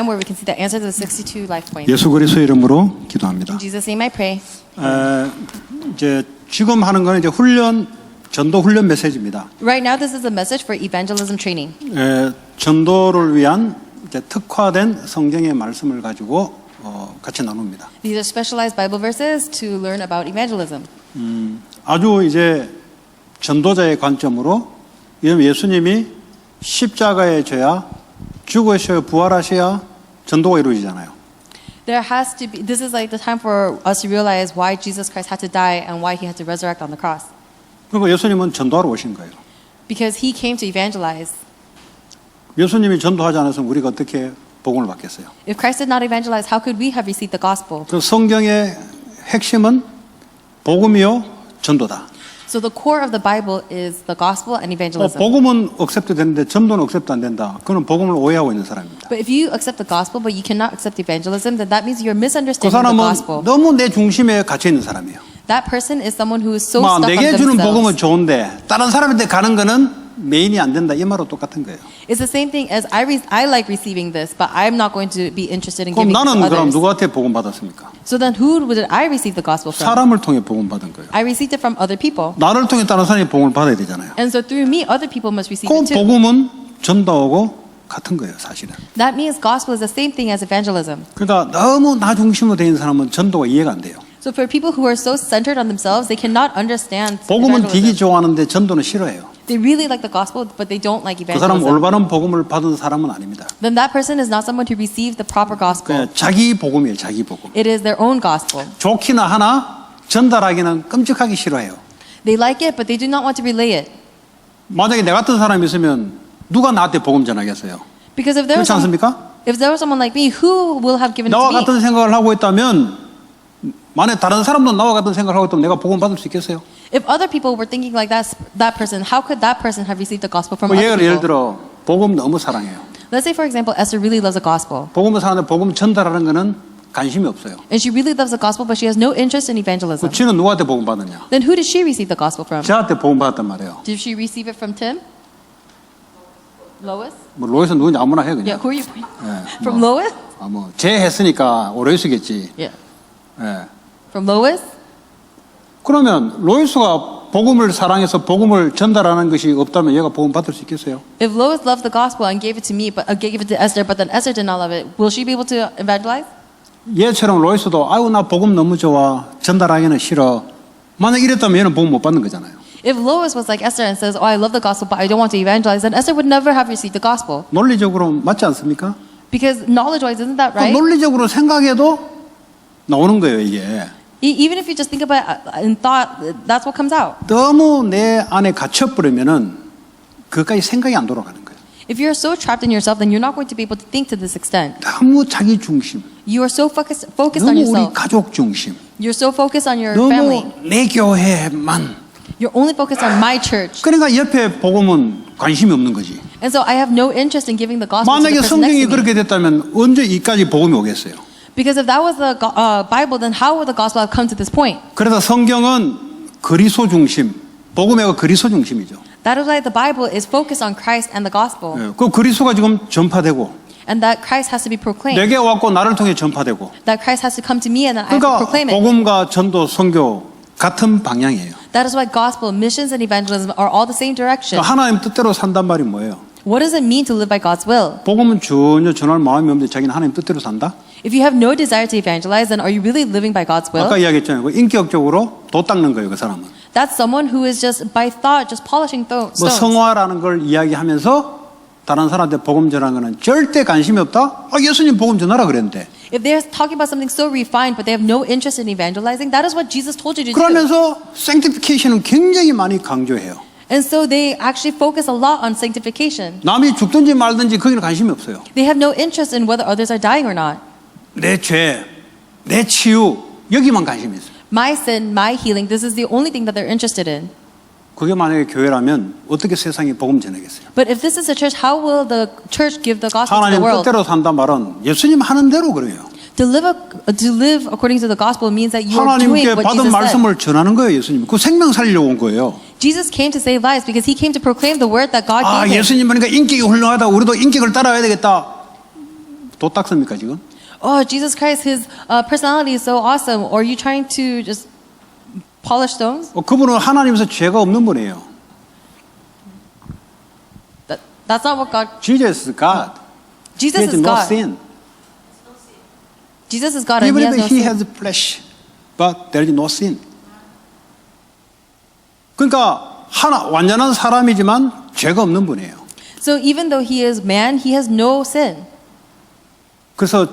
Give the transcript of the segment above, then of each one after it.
where we can see the answer to the 62 life points. 예수 그리스도의 이름으로 기도합니다. In Jesus' name I pray. 이제 지금 하는 거는 이제 전도 훈련 메시지입니다. Right now, this is a message for evangelism training. 전도를 위한 이제 특화된 성경의 말씀을 가지고 같이 나눕니다. These are specialized Bible verses to learn about evangelism. 아주 이제 전도자의 관점으로 예수님이 십자가에 져야 죽으셔야 부활하셔야 전도가 이루어지잖아요. There has to be. This is like the time for us to realize why Jesus Christ had to die and why he had to resurrect on the cross. 그리고 예수님은 전도하러 오신 거예요. Because he came to evangelize. 예수님이 전도하지 않았으면 우리가 어떻게 복음을 받겠어요? If Christ did not evangelize, how could we have received the gospel? 그 성경의 핵심은 복음이요 전도다. So the core of the Bible is the gospel and evangelism. 복음은 억셉트 되는데 전도는 억셉트 안 된다. 그는 복음을 오해하고 있는 사람입니다. But if you accept the gospel but you cannot accept evangelism, then that means you're 그 misunderstanding the 사람은 gospel. 너무 내 중심에 갇혀 있는 사람이에요. That person is someone who is so stuck on 내게 주는 복음은 themselves. 좋은데 다른 사람한테 가는 거는 메인이 안 된다. 이 말로 똑같은 거예요. It's the same thing as I like receiving this, but I'm not going to be interested in 그럼 giving it 나는 to 그럼 others. 누구한테 복음 받았습니까? So then who did I receive the gospel from? 사람을 통해 복음 받은 거예요. I received it from other people. 나를 통해 다른 사람이 복음을 받아야 되잖아요. And so through me, other people must receive 그 it too. 복음은 전도하고 같은 거예요, 사실은. That means gospel is the same thing as evangelism. 그러니까 너무 나 중심으로 되어 있는 사람은 전도가 이해가 안 돼요. So for people who are so centered on themselves, they cannot understand 복음은 되게 evangelism. 좋아하는데 전도는 싫어해요. They really like the gospel, but they don't like 그 사람은 evangelism. 올바른 복음을 받은 사람은 아닙니다. Then that person is not someone who received the proper gospel. 그냥 자기 복음이에요, 자기 복음. It is their own gospel. 좋기나 하나 전달하기는 끔찍하게 싫어해요. They like it, but they do not want to relay it. 만약에 내 같은 사람이 있으면 누가 나한테 복음 전하겠어요? Because if there was 그렇지 않습니까? someone like me, who will have given it 나와 to me? 같은 생각을 하고 있다면 만약 다른 사람도 나와 같은 생각을 하고 있다면 내가 복음 받을 수 있겠어요? If other people were thinking like that person, how could that person have received the gospel from other 예를 people? 들어 복음 너무 사랑해요. Let's say, for example, Esther really loves the gospel. 복음을 사랑하는데 복음 전달하는 거는 관심이 없어요. And she really loves the gospel, but she has no interest in evangelism. 그 지는 누구한테 복음 받느냐? Then who did she receive the gospel from? 저한테 복음 받았단 말이에요. Did she receive it from Tim? Lois? 뭐 로이스 누군지 아무나 해 Yeah, 그냥. who are you pointing? 예, From Lois? 제 했으니까 로이스겠지. Yeah. 예. From Lois? 그러면 로이스가 복음을 사랑해서 복음을 전달하는 것이 없다면 얘가 복음 받을 수 있겠어요? If Lois loved the gospel and gave it to me, but gave it to Esther, but then Esther did not love it, will she be able to evangelize? 얘처럼 로이스도 아유 나 복음 너무 좋아 전달하기는 싫어. 만약 이랬다면 얘는 복음 못 받는 거잖아요. If Lois was like Esther and says, "Oh, I love the gospel, but I don't want to evangelize," then Esther would never have received the gospel. 논리적으로 맞지 않습니까? Because knowledge-wise, isn't that right? 논리적으로 생각해도 나오는 거예요 이게. Even if you just think about it in thought, that's what comes out. 너무 내 안에 갇혀버리면은 그까지 생각이 안 돌아가는 거예요. If you're so trapped in yourself, then you're not going to be able to think to this extent. 너무 자기 중심, You are so focused on 너무 우리 yourself. 가족 중심, You're so focused on your family. 너무 내 교회만. You're only focused on my church. 그러니까 옆에 복음은 관심이 없는 거지. And so I have no interest in giving the gospel to the 만약에 person 성경이 next to me. 그렇게 됐다면 언제 이까지 복음이 오겠어요? Because if that was the Bible, then how would the gospel have come to this point? 그래서 성경은 그리스도 중심, 복음의 그리스도 중심이죠. That is why the Bible is focused on Christ and the gospel. 예, 그 그리스도가 지금 전파되고 And that Christ has to be proclaimed. 내게 왔고 나를 통해 전파되고. That Christ has to come to me and then I have to 그러니까 proclaim it. 복음과 전도, 선교 같은 방향이에요. That is why gospel, missions, and evangelism are all the same direction. 그러니까 하나님 뜻대로 산단 말이 뭐예요? What does it mean to live by God's will? 복음은 전혀 전할 마음이 없는데 자기는 하나님 뜻대로 산다? If you have no desire to evangelize, then are you really living by God's will? 아까 이야기했잖아요. 그 인격적으로 도 닦는 거예요, 그 사람은. That's someone who is just by thought, just polishing 뭐 stones. 성화라는 걸 이야기하면서 다른 사람한테 복음 전하는 거는 절대 관심이 없다? 아, 예수님 복음 전하라 그랬는데. If they're talking about something so refined, but they have no interest in evangelizing, that is what Jesus told you to do. 그러면서 sanctification은 굉장히 많이 강조해요. And so they actually focus a lot on sanctification. 남이 죽든지 말든지 거기는 관심이 없어요. They have no interest in whether others are dying or not. 내 죄, 내 치유 여기만 관심이 있어요. My sin, my healing, this is the only thing that they're interested in. 그게 만약에 교회라면 어떻게 세상에 복음 전하겠어요? But if this is a church, how will the church give the gospel to the 하나님 world? 뜻대로 산단 말은 예수님 하는 대로 그래요. To live according to the gospel means that you are doing 하나님께 what 받은 Jesus said. 말씀을 전하는 거예요, 예수님. 그 생명 살리려고 온 거예요. Jesus came to save lives because he came to proclaim the word that God 아, gave him. 예수님 보니까 인격이 훌륭하다. 우리도 인격을 따라야 되겠다. 도 닦습니까 지금? Oh, Jesus Christ, his personality is so awesome. Or are you trying to just polish stones? 그분은 하나님에서 죄가 없는 분이에요. That's not what God. Jesus is God. Jesus He has is no God. sin. Jesus is God, and Even he has no if he sin. has flesh, but there is no sin. 그러니까 완전한 사람이지만 죄가 없는 분이에요. So even though he is man, he has no sin. 그래서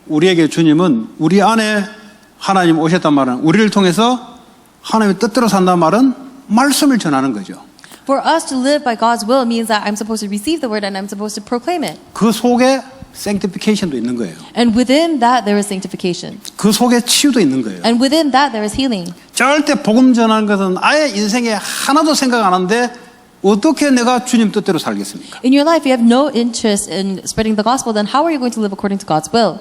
우리에게 주님은 우리 안에 하나님 오셨단 말은 우리를 통해서 하나님의 뜻대로 산다는 말은 말씀을 전하는 거죠. For us to live by God's will means that I'm supposed to receive the word and I'm supposed to proclaim it. 그 속에 sanctification도 있는 거예요. And within that there is sanctification. 그 속에 치유도 있는 거예요. And within that there is healing. 절대 복음 전하는 것은 아예 인생에 하나도 생각 안 하는데 어떻게 내가 주님 뜻대로 살겠습니까? In your life, you have no interest in spreading the gospel, then how are you going to live according to God's will?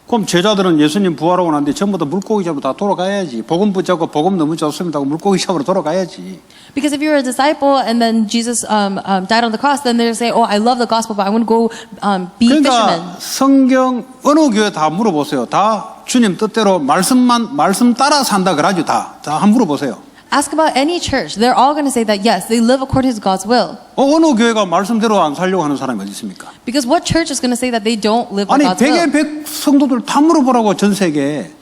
그럼 제자들은 예수님 부활하고 난뒤 전부 다 물고기 잡으러 다 돌아가야지. 복음 붙잡고 복음 너무 좋습니다 하고 물고기 잡으러 돌아가야지. Because if you're a disciple and then Jesus died on the cross, then they'll say, oh, I love the gospel, but I want to go be fishermen. 그러니까 성경 어느 교회 다 물어보세요. 다 주님 뜻대로 말씀 따라 산다 그러죠. 다 한번 물어보세요. Ask about any church. They're all going to say that, yes, they live according to God's will. 어느 교회가 말씀대로 안 살려고 하는 사람이 어디 있습니까? Because what church is going to say that they don't live by 아니 God's will? 100의 100 성도들 다 물어보라고 전 세계에.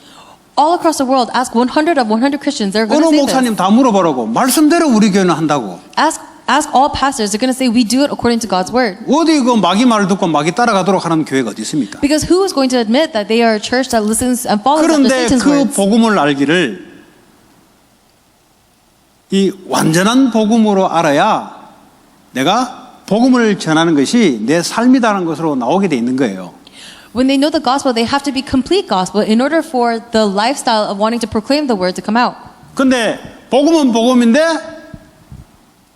All across the world, ask 100 of 100 Christians. They're going 어느 to say 목사님 this. 다 물어보라고. 말씀대로 우리 교회는 한다고. Ask all pastors. They're going to say we do it according to God's word. 어디 그 마귀 말을 듣고 마귀 따라가도록 하는 교회가 어디 있습니까? Because who is going to admit that they are a church that listens and follows after 그런데 Satan's 그 words? 복음을 알기를 이 완전한 복음으로 알아야 내가 복음을 전하는 것이 내 삶이라는 것으로 나오게 돼 있는 거예요. When they know the gospel, they have to be complete gospel in order for the lifestyle of wanting to proclaim the word to come out. 근데 복음은 복음인데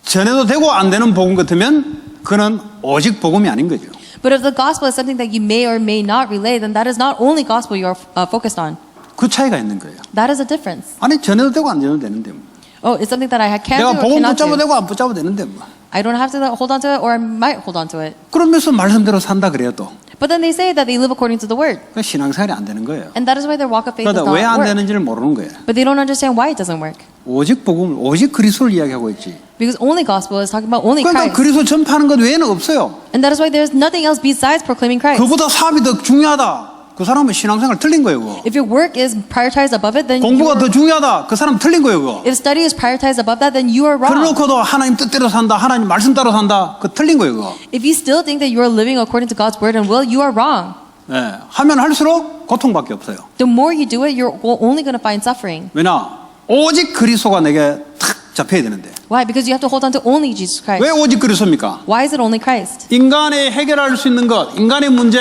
전해도 되고 안 되는 복음 같으면 그는 오직 복음이 아닌 거죠. But if the gospel is something that you may or may not relay, then that is not only gospel you are focused on. 그 차이가 있는 거예요. That is a difference. 아니 전해도 되고 안 전해도 되는데 뭐. Oh, it's something that I can 내가 do or 복음 cannot 붙잡아도 do. 되고 안 붙잡아도 되는데 뭐. I don't have to hold on to it, or I might hold on to it. 그러면서 말씀대로 산다 그래요 또. But then they say that they live according to the word, 그 신앙생활이 안 되는 거예요. and that is why their walk of faith does 그러다 not 왜 안 work. 되는지를 모르는 거예요. But they don't understand why it doesn't work. 오직 복음, 오직 그리스도를 이야기하고 있지. Because only gospel is talking about only 그러니까 Christ. 그리스도 전파하는 것 외에는 없어요. And that is why there's nothing else besides proclaiming Christ. 그보다 사업이 더 중요하다. 그 사람은 신앙생활 틀린 거예요. 그거. If your work is prioritized above it, then 공부가 더 you're, 중요하다. 그 사람 틀린 거예요. 그거. if study is prioritized above that, then you are wrong. 그래놓고도 하나님 뜻대로 산다. 하나님 말씀 따라 산다. 그 틀린 거예요. 그거. If you still think that you are living according to God's word and will, you are wrong. 예, 하면 할수록 고통밖에 없어요. The more you do it, you're only going to find suffering. 왜냐? 오직 그리스도가 내게 탁 잡혀야 되는데. Why? Because you have to hold on to only Jesus Christ. 왜 오직 그리스도입니까? Why is it only Christ? 인간이 해결할 수 있는 것, 인간의 문제,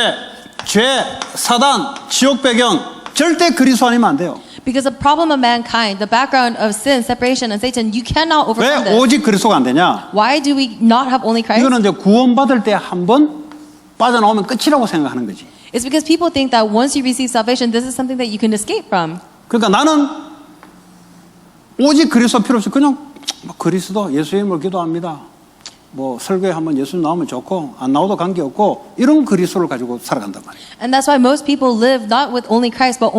죄, 사단, 지옥 배경 절대 그리스도 아니면 안 돼요. Because the problem of mankind, the background of sin, separation, and Satan, you cannot overcome 왜 this. 오직 그리스도가 안 되냐? Why do we not have only Christ? 이거는 이제 구원받을 때 한 번 빠져나오면 끝이라고 생각하는 거지. It's because people think that once you receive salvation, this is something that you can escape from. 그러니까 나는 오직 그리스도 필요 없이 그냥 그리스도 예수 이름으로 기도합니다. 뭐 설교에 한번 예수 나오면 좋고 안 나와도 관계없고 이런 그리스도를 가지고 살아간단 말이에요. And that's why most people live not with only Christ, but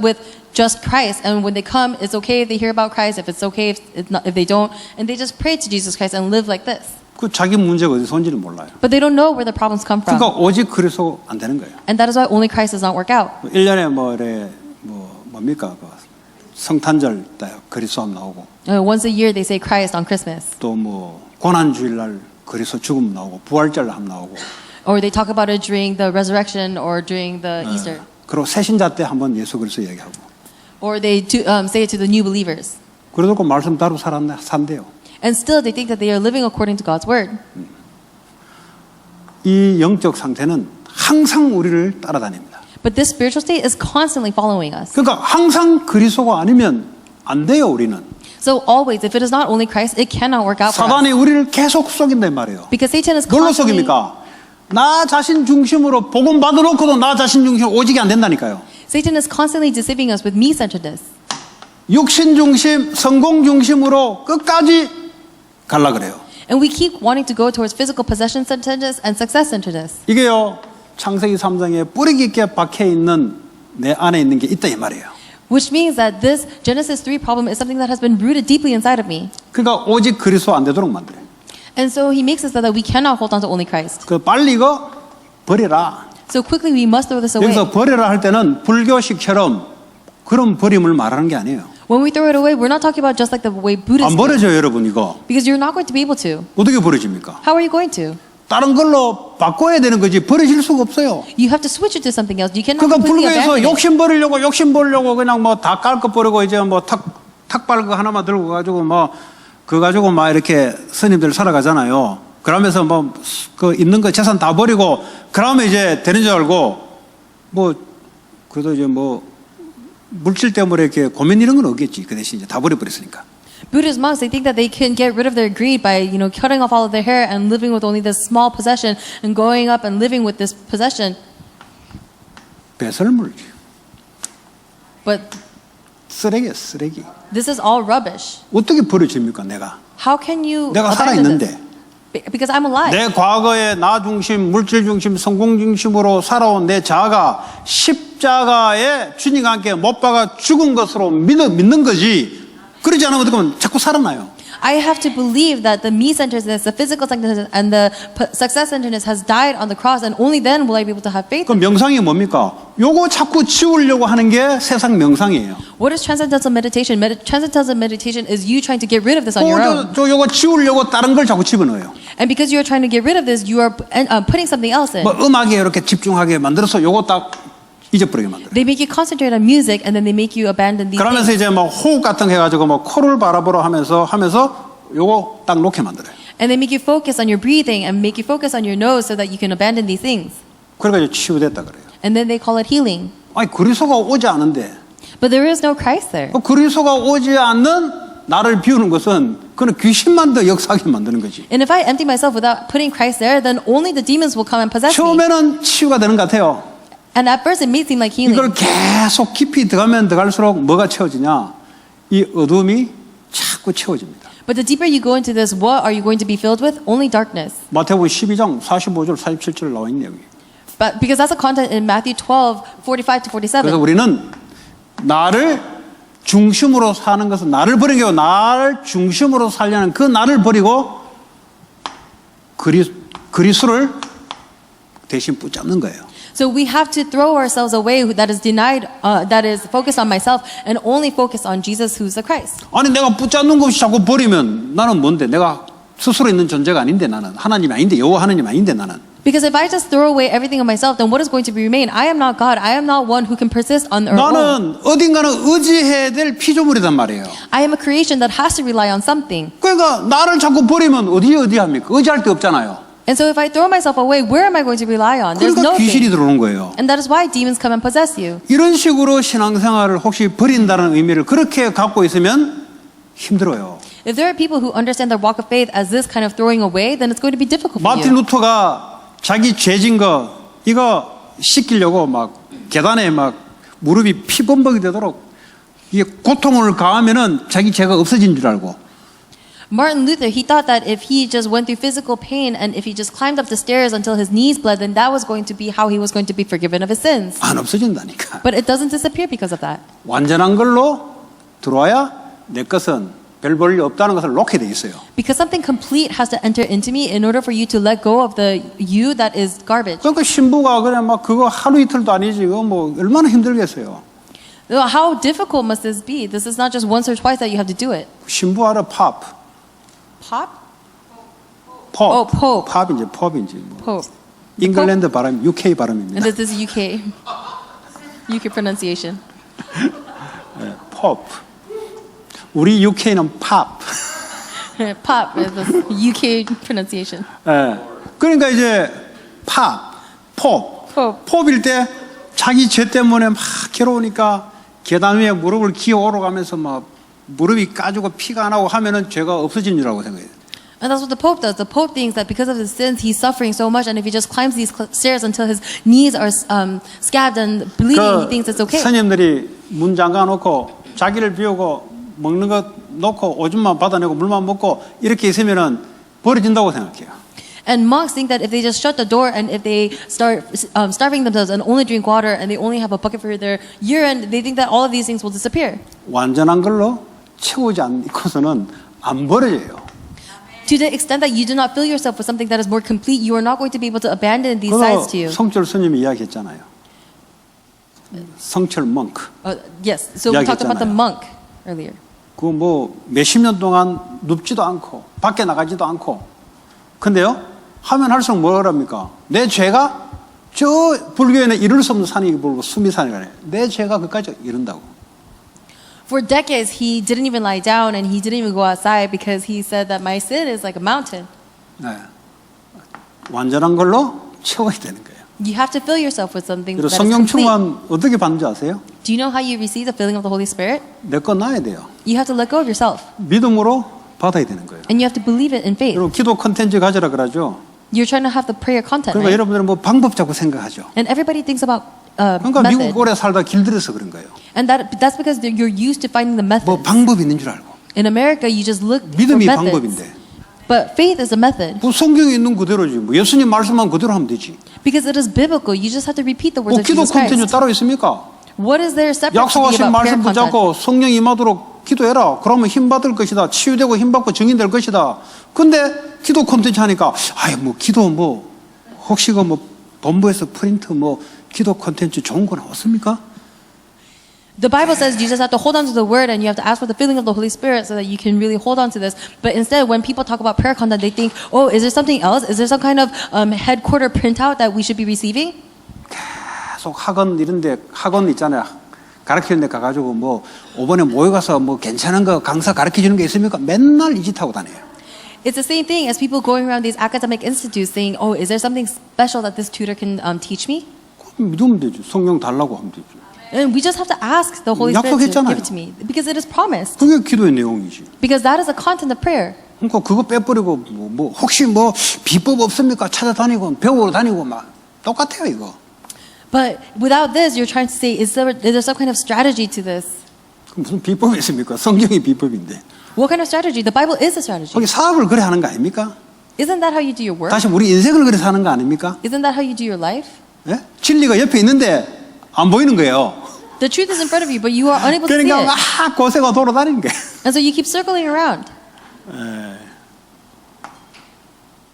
with just Christ. And when they come, it's okay if they hear about Christ. If it's okay if they don't, and they just pray to Jesus Christ and live like this. 그 자기 문제가 어디서 온지를 몰라요. But they don't know where the problems come from. 그러니까 오직 그리스도 안 되는 거예요. And that is why only Christ does not work out. 1년에 뭡니까? 그 성탄절 때 그리스도 안 나오고 Once a year they say Christ on Christmas. 또 뭐 고난주일 날 그리스도 죽음 나오고 부활절 한 나오고 Or they talk about it during the resurrection or during the Easter. 그리고 새신자 때 한번 예수 그리스도 얘기하고 Or they say it to the new believers. 그래도 그 말씀 따로 산대요. And still they think that they are living according to God's word. 이 영적 상태는 항상 우리를 따라다닙니다. But this spiritual state is constantly following us. 그러니까 항상 그리스도가 아니면 안 돼요, 우리는. So always, if it is not only Christ, it cannot work out for us. 사단이 우리를 계속 속인단 말이에요. Because Satan is 뭘로 constantly... 속입니까? 나 자신 중심으로 복음 받아놓고도 나 자신 중심으로 오직이 안 된다니까요. Satan is constantly deceiving us with me-centeredness. 육신 중심, 성공 중심으로 끝까지 갈라 그래요. And we keep wanting to go towards physical possession-centeredness and success-centeredness. 이게요, 창세기 3장에 뿌리 깊게 박혀 있는 내 안에 있는 게 있다 이 말이에요. Which means that this Genesis 3 problem is something that has been rooted deeply inside of me. 그러니까 오직 그리스도 안 되도록 만들어요. And so he makes it so that we cannot hold on to only Christ. 그 빨리 이거 버려라. So quickly we must throw this away. 여기서 버려라 할 때는 불교식처럼 그런 버림을 말하는 게 아니에요. When we throw it away, we're not talking about just like the way Buddhists 안 do. 버려져요, 여러분 이거. Because you're not going to be able to. 어떻게 버려집니까? How are you going to? 다른 걸로 바꿔야 되는 거지 버려질 수가 없어요. You have to switch it to something else. You cannot 그러니까 completely 불교에서 abandon it. 욕심 버리려고 그냥 뭐 다 깔 거 버리고 이제 뭐 탁발거 하나만 들고 가지고 뭐 그거 가지고 막 이렇게 스님들 살아가잖아요. 그러면서 뭐 그 있는 거 재산 다 버리고 그러면 이제 되는 줄 알고 뭐 그래도 이제 뭐 물질 때문에 이렇게 고민 이런 건 없겠지. 그 대신 이제 다 버려버렸으니까. Buddhist monks, they think that they can get rid of their greed by, cutting off all of their hair and living with only this small possession and going up and living with this possession. 배설물지. But 쓰레기야, 쓰레기. this is all rubbish. 어떻게 버려집니까, 내가? How can you 내가 abandon 살아있는데. this? Because I'm alive. 내 과거에 나 중심, 물질 중심, 성공 중심으로 살아온 내 자아가 십자가에 주님과 함께 못 박아 죽은 것으로 믿는 거지. 그러지 않으면 어떻게 하면 자꾸 살아나요. I have to believe that the me-centeredness, the physical centeredness, and the success-centeredness has died on the cross, and only then will I be able to have faith. 그럼 명상이 뭡니까? 요거 자꾸 지우려고 하는 게 세상 명상이에요. What is transcendental meditation? Transcendental meditation is you trying to get rid of this on your own. 요거 지우려고 다른 걸 자꾸 집어넣어요. And because you are trying to get rid of this, you are putting something else in. 뭐 음악에 이렇게 집중하게 만들어서 요거 딱 잊어버리게 만들어요. They make you concentrate on music, and then they make you abandon these 그러면서 things. 이제 뭐 호흡 같은 거 해가지고 뭐 코를 바라보러 하면서 요거 딱 놓게 만들어요. And they make you focus on your breathing and make you focus on your nose so that you can abandon these things. 그래가지고 치유됐다 그래요. And then they call it healing. 아니 그리스도가 오지 않은데 But there is no Christ there. 그리스도가 오지 않는 나를 비우는 것은 그는 귀신만 더 역사하게 만드는 거지. And if I empty myself without putting Christ there, then only the demons will come and possess me. 처음에는 치유가 되는 것 같아요. And at first it may seem like healing. 이걸 계속 깊이 들어가면 들어갈수록 뭐가 채워지냐? 이 어둠이 자꾸 채워집니다. But the deeper you go into this, what are you going to be filled with? Only darkness. 마태복음 12장 45절 47절 나와 있네요. 여기. But because that's the content in Matthew 12, 45 to 47. 그래서 우리는 나를 중심으로 사는 것은 나를 버리는 게 아니고 나를 중심으로 살려는 그 나를 버리고 그리스도를 대신 붙잡는 거예요. So we have to throw ourselves away that is denied, that is focused on myself and only focus on Jesus who's the Christ. 아니 내가 붙잡는 것이 자꾸 버리면 나는 뭔데? 내가 스스로 있는 존재가 아닌데 나는 하나님이 아닌데 여호와 하나님 아닌데 나는. Because if I just throw away everything of myself, then what is going to remain? I am not God. I am not one who can persist on our own. 나는 어딘가는 의지해야 될 피조물이란 말이에요. I am a creation that has to rely on something. 그러니까 나를 자꾸 버리면 어디 합니까? 의지할 데 없잖아요. And so if I throw myself away, where am I going to rely on? There's 그러니까 귀신이 nothing. 들어오는 거예요. And that is why demons come and possess you. 이런 식으로 신앙생활을 혹시 버린다는 의미를 그렇게 갖고 있으면 힘들어요. If there are people who understand their walk of faith as this kind of throwing away, then it's going to be difficult for 마틴 you. 루터가 자기 죄진 거 이거 씻기려고 막 계단에 막 무릎이 피범벅이 되도록 이게 고통을 가하면은 자기 죄가 없어진 줄 알고. Martin Luther, he thought that if he just went through physical pain and if he just climbed up the stairs until his knees bled, then that was going to be how he was going to be forgiven of his sins. 안 없어진다니까. But it doesn't disappear because of that. 완전한 걸로 들어와야 내 것은 별 볼일 없다는 것을 놓게 돼 있어요. Because something complete has to enter into me in order for you to let go of the you that is garbage. 그러니까 신부가 그냥 막 그거 하루 이틀도 아니지 그거 뭐 얼마나 힘들겠어요. How difficult must this be? This is not just once or twice that you have to do it. 신부 알아 팝. Pop? 팝. Oh, Pope. 팝인지 팝인지 뭐. Pope. 잉글랜드 발음, UK 발음입니다. And this is UK. UK pronunciation. 팝. 우리 UK는 팝. Pop is the UK pronunciation. 예. 그러니까 이제 팝, 팝. Pope. 팝일 때 자기 죄 때문에 막 괴로우니까 계단 위에 무릎을 기어 오르가면서 막 무릎이 까지고 피가 안 나고 하면은 죄가 없어진 줄 알고 생각해요. And that's what the Pope does. The Pope thinks that because of his sins, he's suffering so much, and if he just climbs these stairs until his knees are scabbed and bleeding, he thinks it's okay. 스님들이 문 잠가 놓고 자기를 비우고 먹는 것 놓고 오줌만 받아내고 물만 먹고 이렇게 있으면은 버려진다고 생각해요. And monks think that if they just shut the door and if they start starving themselves and only drink water and they only have a bucket for their urine, they think that all of these things will disappear. 완전한 걸로 채우지 않고서는 안 버려져요. To the extent that you do not fill yourself with something that is more complete, you are not going to be able to abandon these sides to you. 성철 스님이 이야기했잖아요. 성철 멍크. Yes, so we talked about the monk earlier. 그 뭐 몇십 년 동안 눕지도 않고 밖에 나가지도 않고 근데요 하면 할수록 뭐랍니까? 내 죄가 저 불교에는 이룰 수 없는 산이 불고 숨이 산이 가네. 내 죄가 그까지 이른다고. For decades, he didn't even lie down and he didn't even go outside because he said that my sin is like a mountain. 네. 완전한 걸로 채워야 되는 거예요. You have to fill yourself with something 그리고 that is 성령 complete. 충만 어떻게 받는지 아세요? Do you know how you receive the filling of the Holy Spirit? 내 거 놔야 돼요. You have to let go of yourself. 믿음으로 받아야 되는 거예요. And you have to believe it in faith. 그리고 기도 컨텐츠 가져라 그러죠. You're trying to have the prayer content, 그러니까 right? 여러분들은 뭐 방법 자꾸 생각하죠. And everybody thinks about 그러니까 method. 미국 오래 살다 길들여서 그런 거예요. And that's because you're used to finding the method. 뭐 방법 있는 줄 알고. In America, you just look for 믿음이 methods. 방법인데. But faith is a method. 뭐 성경에 있는 그대로지. 뭐 예수님 말씀만 그대로 하면 되지. Because it is biblical. You just have to repeat the words 뭐 of 기도 Jesus 콘텐츠 Christ. 따로 있습니까? What is there separate to be 약속하신 about prayer 말씀 content? 붙잡고 성령 임하도록 기도해라. 그러면 힘 받을 것이다. 치유되고 힘 받고 증인될 것이다. 근데 기도 콘텐츠 하니까 아이 뭐 기도 뭐 혹시 그 뭐 본부에서 프린트 뭐 기도 콘텐츠 좋은 거 나왔습니까? The Bible says you just have to hold on to the word and you have to ask for the filling of the Holy Spirit so that you can really hold on to this. But instead, when people talk about prayer content, they think, oh, is there something else? Is there some kind of headquarter printout that we should be receiving? 계속 학원 이런데 학원 있잖아요. 가르치는 데 가가지고 뭐 5번에 모여가서 뭐 괜찮은 거 강사 가르쳐 주는 게 있습니까? 맨날 이 짓 하고 다녀요. It's the same thing as people going around these academic institutes saying, oh, is there something special that this tutor can teach me? 믿으면 되죠. 성령 달라고 하면 되죠. And we just have to ask the Holy Spirit to 약속했잖아요. give it to me because it is promised. 그게 기도의 내용이지. Because that is the content of prayer. 그러니까 그거 빼버리고 뭐 혹시 뭐 비법 없습니까? 찾아다니고 배우러 다니고 막 똑같아요 이거. But without this, you're trying to say, is there some kind of strategy to this? 그럼 무슨 비법이 있습니까? 성경이 비법인데. What kind of strategy? The Bible is a strategy. 거기 사업을 그래 하는 거 아닙니까? Isn't that how you do your work? 다시 우리 인생을 그래 사는 거 아닙니까? Isn't that how you do your life? 예? 진리가 옆에 있는데 안 보이는 거예요. The truth is in front of you, but you are unable to see 그러니까 it. 막 고세가 돌아다니는 거예요. And so you keep circling around.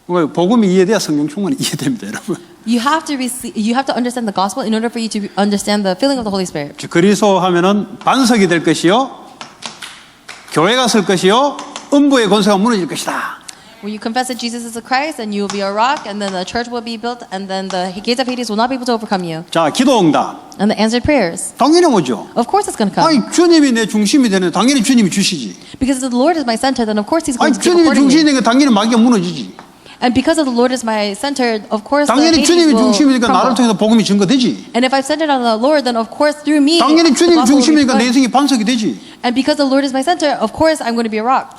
복음이 이해돼야 성령 충만이 이해됩니다, 여러분. You have to understand the gospel in order for you to understand the filling of the Holy Spirit. 그리스도 하면은 반석이 될 것이요, 교회가 설 것이요, 음부의 권세가 무너질 것이다. When you confess that Jesus is the Christ, and you will be a rock, and then the church will be built, and then the gates of Hades will not be able to overcome you. 자, 기도 응답. And the answered prayers. 당연히 오죠. Of course it's going to come. 아니, 주님이 내 중심이 되는 당연히 주님이 주시지. Because if the Lord is my center, then of course He's going 아니, to give 주님이 중심이 accordingly. 되니까 당연히 마귀가 무너지지. And because of the Lord is my center, of course the 당연히 Hades 주님이 will 중심이니까 나를 crumble. 통해서 복음이 증거되지. And if I've centered on the Lord, then of course through me, 당연히 the 주님이 gospel will be 중심이니까 내 spread. 인생이 반석이 되지. And because the Lord is my center, of course I'm going to be a rock.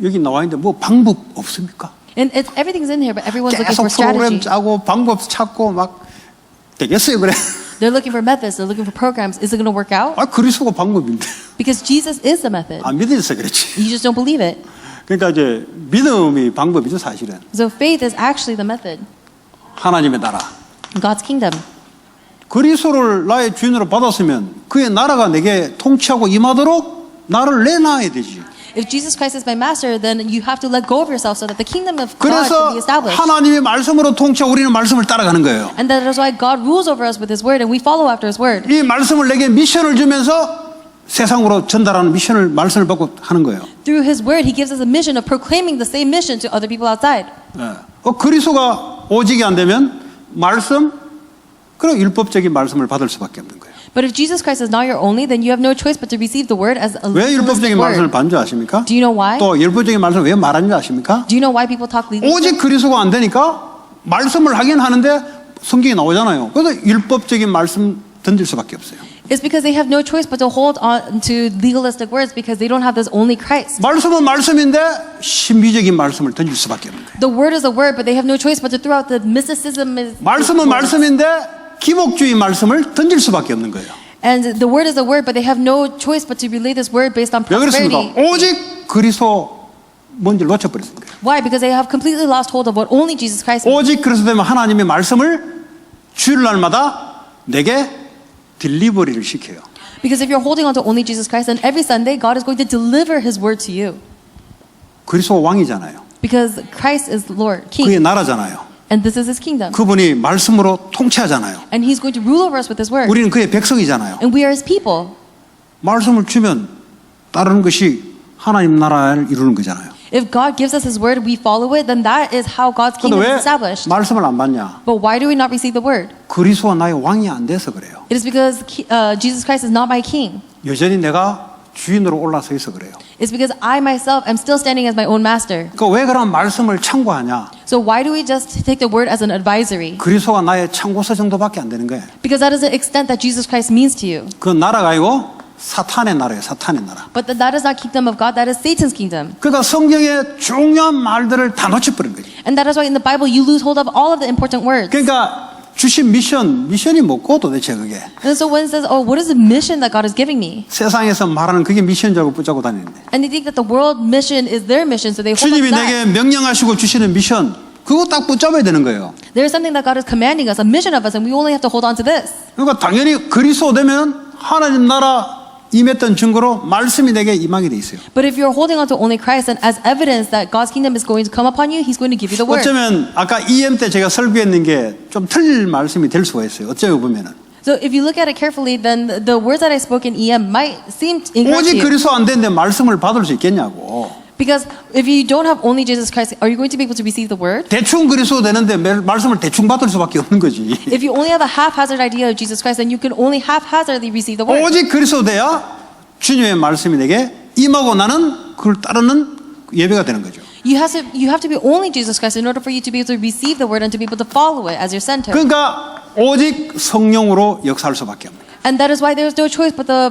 여기 나와 있는데 뭐 방법 없습니까? And everything's in here, but everyone's looking 계속 for 프로그램 strategy. 짜고 방법 찾고 막 되겠어요 그래? They're looking for methods. They're looking for programs. Is it going to work out? 아 그리스도가 방법인데 Because Jesus is the method. 안 믿어서 그렇지. You just don't believe it. 그러니까 이제 믿음이 방법이죠 사실은. So faith is actually the method. 하나님의 나라. God's kingdom. 그리스도를 나의 주인으로 받았으면 그의 나라가 내게 통치하고 임하도록 나를 내놔야 되지. If Jesus Christ is my master, then you have to let go of yourself so that the kingdom of God 그래서 can be established. 하나님의 말씀으로 통치하고 우리는 말씀을 따라가는 거예요. And that is why God rules over us with His word, and we follow after His word. 이 말씀을 내게 미션을 주면서 세상으로 전달하는 미션을 말씀을 받고 하는 거예요. Through His word, He gives us a mission of proclaiming the same mission to other people outside. 그리스도가 오직이 안 되면 말씀 그리고 율법적인 말씀을 받을 수밖에 없는 거예요. But if Jesus Christ is not your only, then you have no choice but to receive the word as a 왜 율법적인 legalistic 말씀을 word. 받는 줄 아십니까? Do you know why? 또 율법적인 말씀을 왜 말하는 줄 아십니까? Do you know why people talk legalistic? 오직 그리스도가 안 되니까 말씀을 하긴 하는데 성경이 나오잖아요. 그래서 율법적인 말씀 던질 수밖에 없어요. It's because they have no choice but to hold on to legalistic words because they don't have this only Christ. 말씀은 말씀인데 신비적인 말씀을 던질 수밖에 없는 거예요. The word is a word, but they have no choice but to throw out the mysticism. 말씀은 말씀인데 기복주의 말씀을 던질 수밖에 없는 거예요. And the word is a word, but they have no choice but to relay this word based on 왜 그렇습니까? prosperity. 오직 그리스도 뭔지 놓쳐버렸습니다. Why? Because they have completely lost hold of what only Jesus Christ means. 오직 그래서 되면 하나님의 말씀을 주일날마다 내게 딜리버리를 시켜요. Because if you're holding on to only Jesus Christ, then every Sunday God is going to deliver His word to you. 그리스도가 왕이잖아요. Because Christ is Lord, 그의 King, 나라잖아요. and this is His kingdom. 그분이 말씀으로 통치하잖아요. And He's going to rule over us with His word. 우리는 그의 백성이잖아요. And we are His people. 말씀을 주면 따르는 것이 하나님 나라를 이루는 거잖아요. If God gives us His word, we follow it, then that is how God's 그런데 kingdom 왜 is established. 말씀을 안 받냐? But why do we not receive the word? 그리스도가 나의 왕이 안 돼서 그래요. It is because Jesus Christ is not my king. 여전히 내가 주인으로 올라서 있어 그래요. It's because I myself am still standing as my own master. 그러니까 왜 그런 말씀을 참고하냐? So why do we just take the word as an advisory? 그리스도가 나의 참고서 정도밖에 안 되는 거예요. Because that is the extent that Jesus Christ means to you. 그 나라가 아니고 사탄의 나라예요. 사탄의 나라. But that is not kingdom of God, that is Satan's kingdom. 그러니까 성경의 중요한 말들을 다 놓쳐버린 거죠. And that is why in the Bible you lose hold of all of the important words. 그러니까 주신 미션이 뭐고 도대체 그게. And so when it says, oh, what is the mission that God is giving me? 세상에서 말하는 그게 미션인 줄 알고 붙잡고 다니는데. And they think that the world mission is their mission, so they hold on 주님이 to that. 내게 명령하시고 주시는 미션 그거 딱 붙잡아야 되는 거예요. There is something that God is commanding us, a mission of us, and we only have to hold on to this. 그러니까 당연히 그리스도 되면 하나님 나라 임했던 증거로 말씀이 내게 임하게 돼 있어요. But if you're holding on to only Christ, and as evidence that God's kingdom is going to come upon you, He's going to give you the word. 어쩌면 아까 EM 때 제가 설교했는 게 좀 틀릴 말씀이 될 수가 있어요. 어쩌고 보면은. So if you look at it carefully, then the words that I spoke in EM might seem incorrect 오직 to you. 그리스도 안 되는데 말씀을 받을 수 있겠냐고. Because if you don't have only Jesus Christ, are you going to be able to receive the word? 대충 그리스도 되는데 말씀을 대충 받을 수밖에 없는 거지. If you only have a haphazard idea of Jesus Christ, then you can only haphazardly receive the word. 오직 그리스도 돼야 주님의 말씀이 내게 임하고 나는 그걸 따르는 예배가 되는 거죠. You have to be only Jesus Christ in order for you to be able to receive the word and to be able to follow it as your center. 그러니까 오직 성령으로 역사할 수밖에 없는 거예요. And that is why there is no choice but the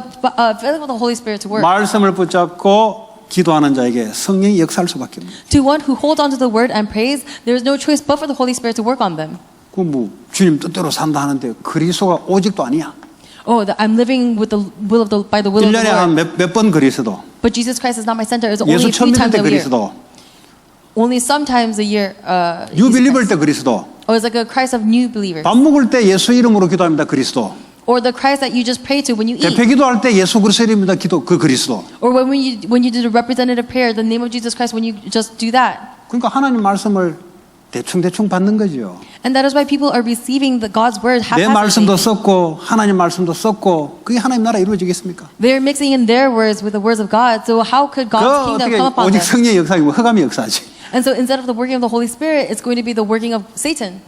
filling of the Holy Spirit to work. 말씀을 붙잡고 기도하는 자에게 성령이 역사할 수밖에 없는 거예요. To one who holds on to the word and prays, there is no choice but for the Holy Spirit to work on them. 그 뭐 주님 뜻대로 산다 하는데 그리스도가 오직도 아니야. Oh, I'm living with the will of by the will of the 1년에 Lord. 한 몇 번 그리스도. But Jesus Christ is not my center. It's only 예수 3 처음 믿을 times 때 a year. 그리스도. Only sometimes a year. 뉴 빌리버 때 그리스도. Or it's like a Christ of new believers. 밥 먹을 때 예수 이름으로 기도합니다. 그리스도. Or the Christ that you just pray to when you eat. 대표 기도할 때 예수 그리스도 이름입니다. 기도 그 그리스도. Or when you do the representative prayer, the name of Jesus Christ, when you just do that. 그러니까 하나님 말씀을 대충 받는 거죠. And that is why people are receiving God's word 내 말씀도 haphazardly. 썼고 하나님 말씀도 썼고 그게 하나님 나라 이루어지겠습니까? They're mixing in their words with the words of God. So how could God's 그 kingdom 어떻게 come upon 오직 them? 성령의 역사이고 흑암의 역사지. And so instead of the working of the Holy Spirit, it's going to be the working of Satan.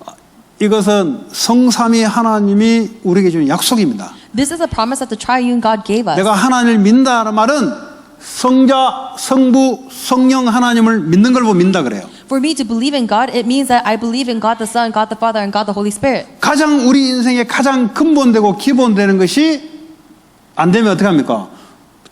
이것은 성삼위 하나님이 우리에게 주는 약속입니다. This is a promise that the triune God gave us. 내가 하나님을 믿는다는 말은 성자, 성부, 성령 하나님을 믿는 걸 보고 믿는다 그래요. For me to believe in God, it means that I believe in God the Son, God the Father, and God the Holy Spirit. 가장 우리 인생의 가장 근본되고 기본되는 것이 안 되면 어떻게 합니까?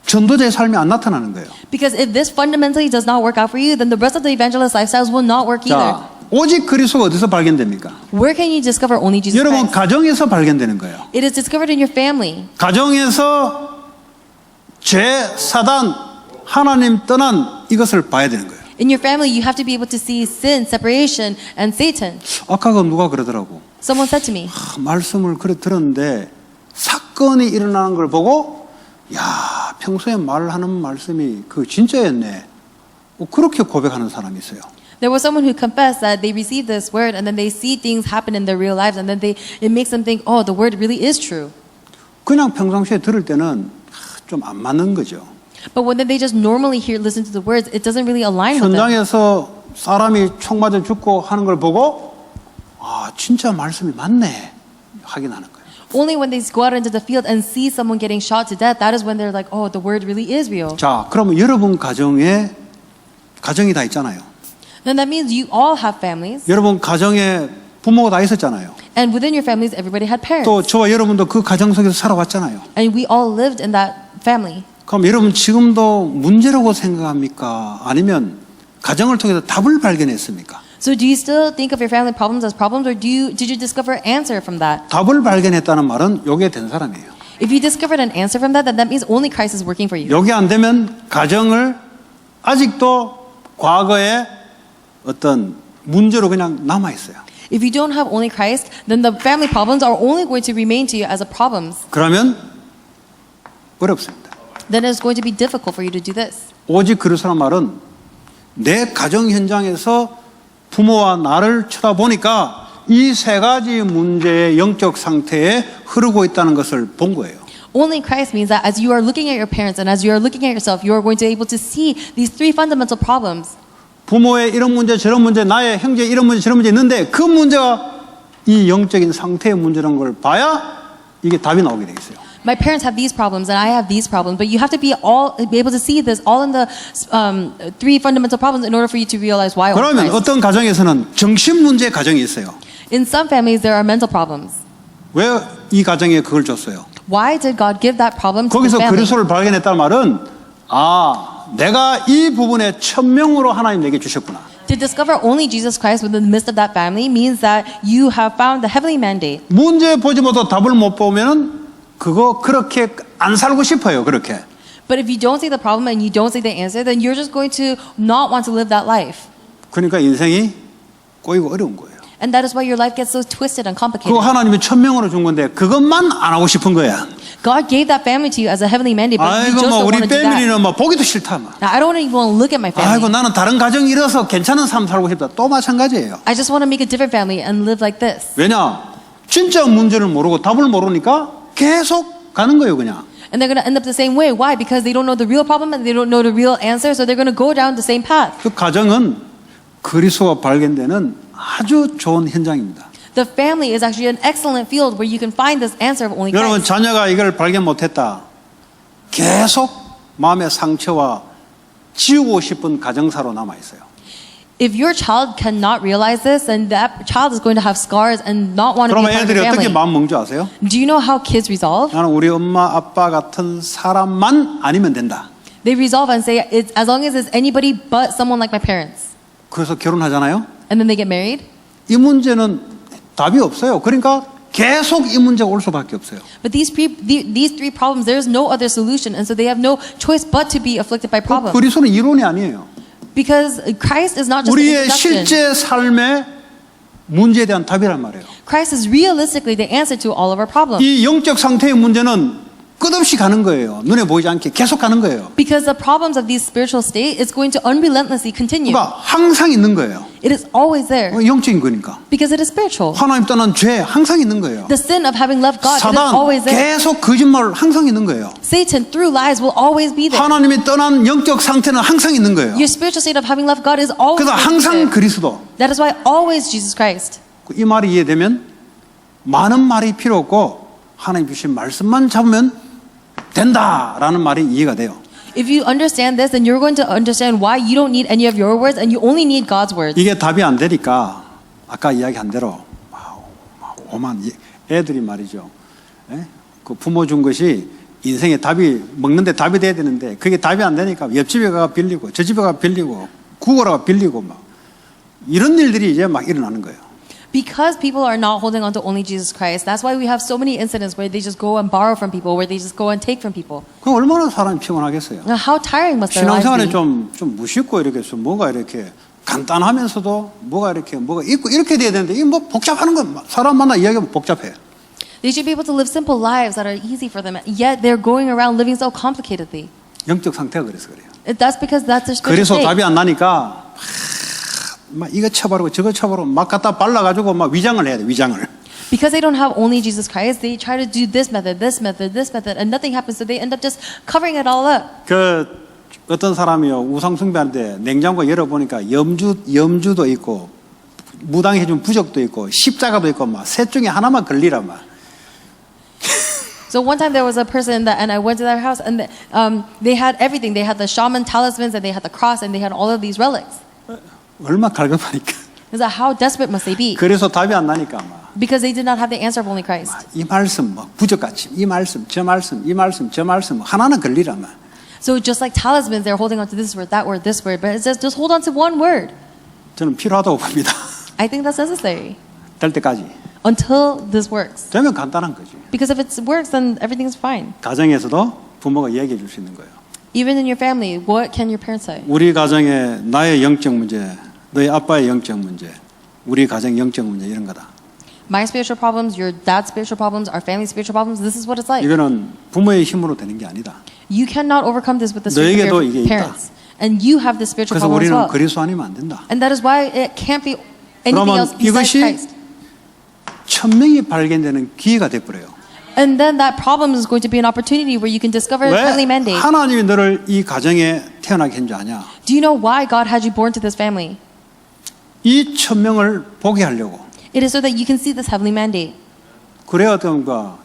전도자의 삶이 안 나타나는 거예요. Because if this fundamentally does not work out for you, then the rest of the evangelist lifestyles will not work either. 자, 오직 그리스도가 어디서 발견됩니까? Where can you discover only Jesus 여러분 Christ? 가정에서 발견되는 거예요. It is discovered in your family. 가정에서 죄, 사단, 하나님 떠난 이것을 봐야 되는 거예요. In your family, you have to be able to see sin, separation, and Satan. 아까 그 누가 그러더라고. Someone said to me, 말씀을 그래 들었는데 사건이 일어나는 걸 보고 야 평소에 말하는 말씀이 그 진짜였네. 그렇게 고백하는 사람이 있어요. there was someone who confessed that they received this word and then they see things happen in their real lives and then it makes them think, oh, the word really is true. 그냥 평상시에 들을 때는 좀 안 맞는 거죠. But when they just normally listen to the words, it doesn't really align with them. 현장에서 사람이 총 맞아 죽고 하는 걸 보고 아 진짜 말씀이 맞네 확인하는 거예요. Only when they go out into the field and see someone getting shot to death, that is when they're like, oh, the word really is real. 자, 그러면 여러분 가정이 다 있잖아요. Then that means you all have families. 여러분 가정에 부모가 다 있었잖아요. And within your families, everybody had parents. 또 저와 여러분도 그 가정 속에서 살아왔잖아요. And we all lived in that family. 그럼 여러분 지금도 문제라고 생각합니까? 아니면 가정을 통해서 답을 발견했습니까? So do you still think of your family problems as problems, or did you discover an answer from that? 답을 발견했다는 말은 요게 된 사람이에요. If you discovered an answer from that, then that means only Christ is working for you. 요게 안 되면 가정을 아직도 과거의 어떤 문제로 그냥 남아 있어요. If you don't have only Christ, then the family problems are only going to remain to you as a problems. 그러면 어렵습니다. Then it's going to be difficult for you to do this. 오직 그리스도란 말은 내 가정 현장에서 부모와 나를 쳐다보니까 이 세 가지 문제의 영적 상태에 흐르고 있다는 것을 본 거예요. Only Christ means that as you are looking at your parents and as you are looking at yourself, you are going to be able to see these three fundamental problems. 부모의 이런 문제 저런 문제 나의 형제 이런 문제 저런 문제 있는데 그 문제가 이 영적인 상태의 문제라는 걸 봐야 이게 답이 나오게 돼 있어요. My parents have these problems and I have these problems, but you have to be able to see this all in the three fundamental problems in order for you to realize why. 그러면 어떤 가정에서는 정신 문제 가정이 있어요. In some families, there are mental problems. 왜 이 가정에 그걸 줬어요? Why did God give that problem to the 거기서 family? 그리스도를 발견했다는 말은 내가 이 부분에 천명으로 하나님 내게 주셨구나. To discover only Jesus Christ within the midst of that family means that you have found the heavenly mandate. 문제 보지 못하고 답을 못 보면은 그거 그렇게 안 살고 싶어요. 그렇게. But if you don't see the problem and you don't see the answer, then you're just going to not want to live that life. 그러니까 인생이 꼬이고 어려운 거예요. And that is why your life gets so twisted and complicated. 그거 하나님이 천명으로 준 건데 그것만 안 하고 싶은 거야. God gave that family to you as a heavenly mandate, but you 아이고 just 뭐 don't 우리 want to do that. 패밀리는 뭐 보기도 싫다 막. Now, I don't even want to look at my family. 아이고 나는 다른 가정 이뤄서 괜찮은 삶 살고 싶다. 또 마찬가지예요. I just want to make a different family and live like this. 왜냐? 진짜 문제를 모르고 답을 모르니까 계속 가는 거예요, 그냥. And they're going to end up the same way. Why? Because they don't know the real problem and they don't know the real answer, so they're going to go down the same path. 그 가정은 그리스도가 발견되는 아주 좋은 현장입니다. The family is actually an excellent field where you can find this answer of only 여러분 Christ. 자녀가 이걸 발견 못했다. 계속 마음의 상처와 지우고 싶은 가정사로 남아 있어요. If your child cannot realize this, then that child is going to have scars and not want to be 그러면 a part of 애들이 the 어떻게 family. 마음 먹는 줄 아세요? Do you know how kids resolve? 나는 우리 엄마 아빠 같은 사람만 아니면 된다. They resolve and say, it's, as long as it's anybody but someone like my parents. 그래서 결혼하잖아요. And then they get married. 이 문제는 답이 없어요. 그러니까 계속 이 문제가 올 수밖에 없어요. But these three problems, there is no other solution. And so they have no choice but to be afflicted by problems. 그리스도는 이론이 아니에요. Because Christ is not just an 우리의 introduction. 실제 삶의 문제에 대한 답이란 말이에요. Christ is realistically the answer to all of our problems. 이 영적 상태의 문제는 끝없이 가는 거예요. 눈에 보이지 않게 계속 가는 거예요. Because the problems of these spiritual state is going to unrelentlessly continue. 그러니까 항상 있는 거예요. It is always there. 영적인 거니까. Because it is spiritual. 하나님 떠난 죄 항상 있는 거예요. The sin of having loved God, it is 사단 always there. 계속 거짓말 항상 있는 거예요. Satan through lies will always be there. 하나님이 떠난 영적 상태는 항상 있는 거예요. Your spiritual state of having loved God is always 그래서 going to be 항상 there. 그리스도. That is why always Jesus Christ. 이 말이 이해되면 많은 말이 필요 없고 하나님 주신 말씀만 잡으면 된다라는 말이 이해가 돼요. If you understand this, then you're going to understand why you don't need any of your words and you only need God's words. 이게 답이 안 되니까 아까 이야기한 대로 오만 애들이 말이죠. 예? 그 부모 준 것이 인생의 답이 먹는데 답이 돼야 되는데 그게 답이 안 되니까 옆집에 가 빌리고 저 집에 가 빌리고 구걸하고 빌리고 막 이런 일들이 이제 막 일어나는 거예요. Because people are not holding on to only Jesus Christ, that's why we have so many incidents where they just go and borrow from people, where they just go and take from people. 그럼 얼마나 사람이 피곤하겠어요. Now, how tiring must their lives 신앙생활이 be? 좀 무식고 이렇게 해서 뭐가 이렇게 간단하면서도 뭐가 있고 이렇게 돼야 되는데 이게 뭐 복잡하는 거 사람 만나 이야기하면 복잡해. They should be able to live simple lives that are easy for them, yet they're going around living so complicatedly. 영적 상태가 그래서 그래요. That's because that's their 그래서 spiritual state. 답이 안 나니까 막 이거 쳐바르고 저거 쳐바르고 막 갖다 발라가지고 막 위장을 해야 돼 위장을. Because they don't have only Jesus Christ, they try to do this method, this method, this method, and nothing happens, so they end up just covering it all up. 그 어떤 사람이요 우상 숭배하는데 냉장고 열어보니까 염주도 있고 무당해준 부적도 있고 십자가도 있고 막 셋 중에 하나만 걸리라 막. So one time there was a person that, and I went to their house, and they had everything. They had the shaman talismans, and they had the cross, and they had all of these relics. 얼마 갈급하니까. So how desperate must they be? 그래서 답이 안 나니까 막. Because they did not have the answer of only Christ. 이 말씀 막 부적같이 이 말씀 저 말씀 이 말씀 저 말씀 하나는 걸리라 막. So just like talismans, they're holding on to this word, that word, this word, but it says just hold on to one word. 저는 필요하다고 봅니다. I think that's necessary 될 때까지. until this works. 되면 간단한 거지. Because if it works, then everything's fine. 가정에서도 부모가 얘기해 줄 수 있는 거예요. Even in your family, what can your parents say? 우리 가정에 나의 영적 문제, 너희 아빠의 영적 문제, 우리 가정 영적 문제 이런 거다. My spiritual problems, your dad's spiritual problems, our family's spiritual problems, this is what it's like. 이거는 부모의 힘으로 되는 게 아니다. You cannot overcome this with the strength 너에게도 of 이게 your 있다. parents. And you have this spiritual 그래서 problem as 우리는 well. 그리스도 아니면 안 된다. And that is why it can't be anything 그러면 else besides 이것이 Christ. 천명이 발견되는 기회가 돼버려요. And then that problem is going to be an opportunity where you can discover 왜 heavenly mandate. 하나님이 너를 이 가정에 태어나게 한 줄 아냐? Do you know why God had you born to this family? 이 천명을 보게 하려고. It is so that you can see this heavenly mandate. 그래야 어떤가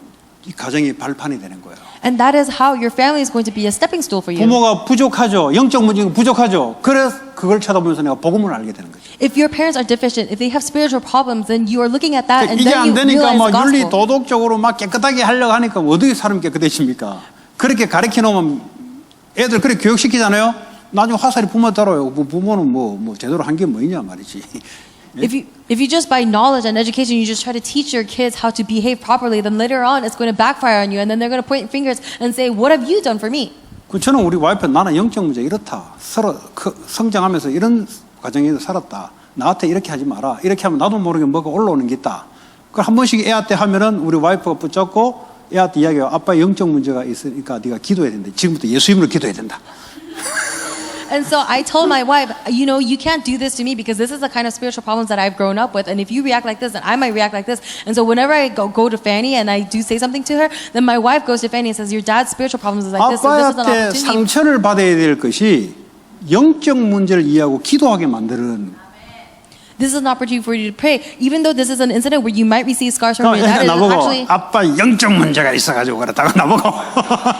이 가정이 발판이 되는 거예요. And that is how your family is going to be a stepping stool for you. 부모가 부족하죠. 영적 문제가 부족하죠. 그래서 그걸 쳐다보면서 내가 복음을 알게 되는 거죠. If your parents are deficient, if they have spiritual problems, then you are looking at that and 이게 then 안 you 되니까 realize 막 the 윤리 gospel. 도덕적으로 막 깨끗하게 하려고 하니까 어떻게 사람이 깨끗해집니까? 그렇게 가르쳐 놓으면 애들 그렇게 교육시키잖아요. 나중에 화살이 부모 따라요. 부모는 뭐 제대로 한 게 뭐냐 말이지. If you just by knowledge and education you just try to teach your kids how to behave properly, then later on it's going to backfire on you, and then they're going to point fingers and say, "What have you done for me?" 저는 우리 와이프 나는 영적 문제 이렇다. 서로 성장하면서 이런 과정에서 살았다. 나한테 이렇게 하지 마라. 이렇게 하면 나도 모르게 뭐가 올라오는 게 있다. 그걸 한 번씩 애한테 하면은 우리 와이프가 붙잡고 애한테 이야기해요. 아빠 영적 문제가 있으니까 네가 기도해야 된다. 지금부터 예수 이름으로 기도해야 된다. And so I told my wife, you know, you can't do this to me because this is the kind of spiritual problems that I've grown up with. And if you react like this, then I might react like this. And so whenever I go to Fanny and I do say something to her, then my wife goes to Fanny and says, your dad's spiritual problems is like this. So this is an 아빠한테 opportunity. 상처를 받아야 될 것이 영적 문제를 이해하고 기도하게 만드는. This is an opportunity for you to pray. Even though this is an incident where you might receive scars from your dad, it is 나보고 actually, 아빠 영적 문제가 있어가지고 그렇다고 나보고.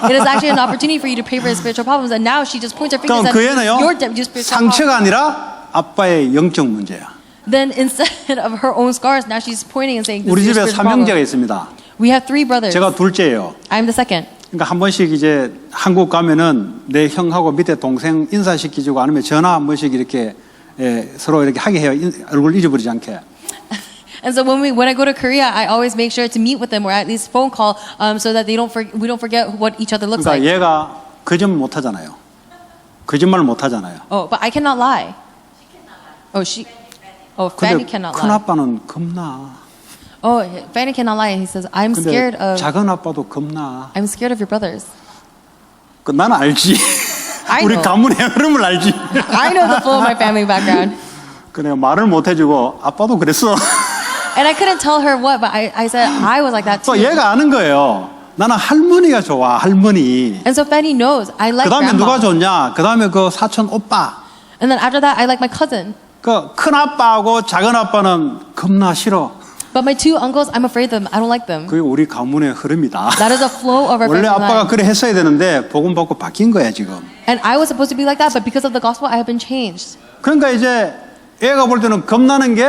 it is actually an opportunity for you to pray for his spiritual problems. And now she just points her fingers 그럼 at 그 애는요 your spiritual problems. 상처가 아니라 아빠의 영적 문제야. Then instead of her own scars, now she's pointing and saying, this 우리 is your 집에 spiritual 삼형제가 problem. 있습니다. We have 3 brothers. 제가 둘째예요. I'm the second. 그러니까 한 번씩 이제 한국 가면은 내 형하고 밑에 동생 인사시키주고 아니면 전화 한 번씩 이렇게 서로 이렇게 하게 해요. 얼굴 잊어버리지 않게. And so when I go to Korea, I always make sure to meet with them or at least phone call so that we don't forget what each other looks 그러니까 like. 얘가 거짓말 못 하잖아요. 거짓말 못 하잖아요. Oh, but I cannot lie. Fanny 근데 cannot 큰 lie. 아빠는 겁나. Oh, Fanny cannot lie. And he says, I'm 근데 scared of 작은 아빠도 겁나. your brothers. 그 나는 알지. I 우리 know. 가문의 흐름을 알지. I know the flow of my family background. 그래 말을 못 해주고 아빠도 그랬어. And I couldn't tell her what, but I said I was like that 또 too. 얘가 아는 거예요. 나는 할머니가 좋아. 할머니. And so Fanny knows I like 그 다음에 누가 grandma. 좋냐? 그 다음에 그 사촌 오빠. And then after that, I like my cousin. 그 큰 아빠하고 작은 아빠는 겁나 싫어. But my 2 uncles, I'm afraid of them. I don't like them. 그게 우리 가문의 흐름이다. That is a flow of our 원래 family 아빠가 line. 그래 했어야 되는데 복음 받고 바뀐 거야 지금. And I was supposed to be like that, but because of the gospel, I have been changed. 그러니까 이제 애가 볼 때는 겁나는 게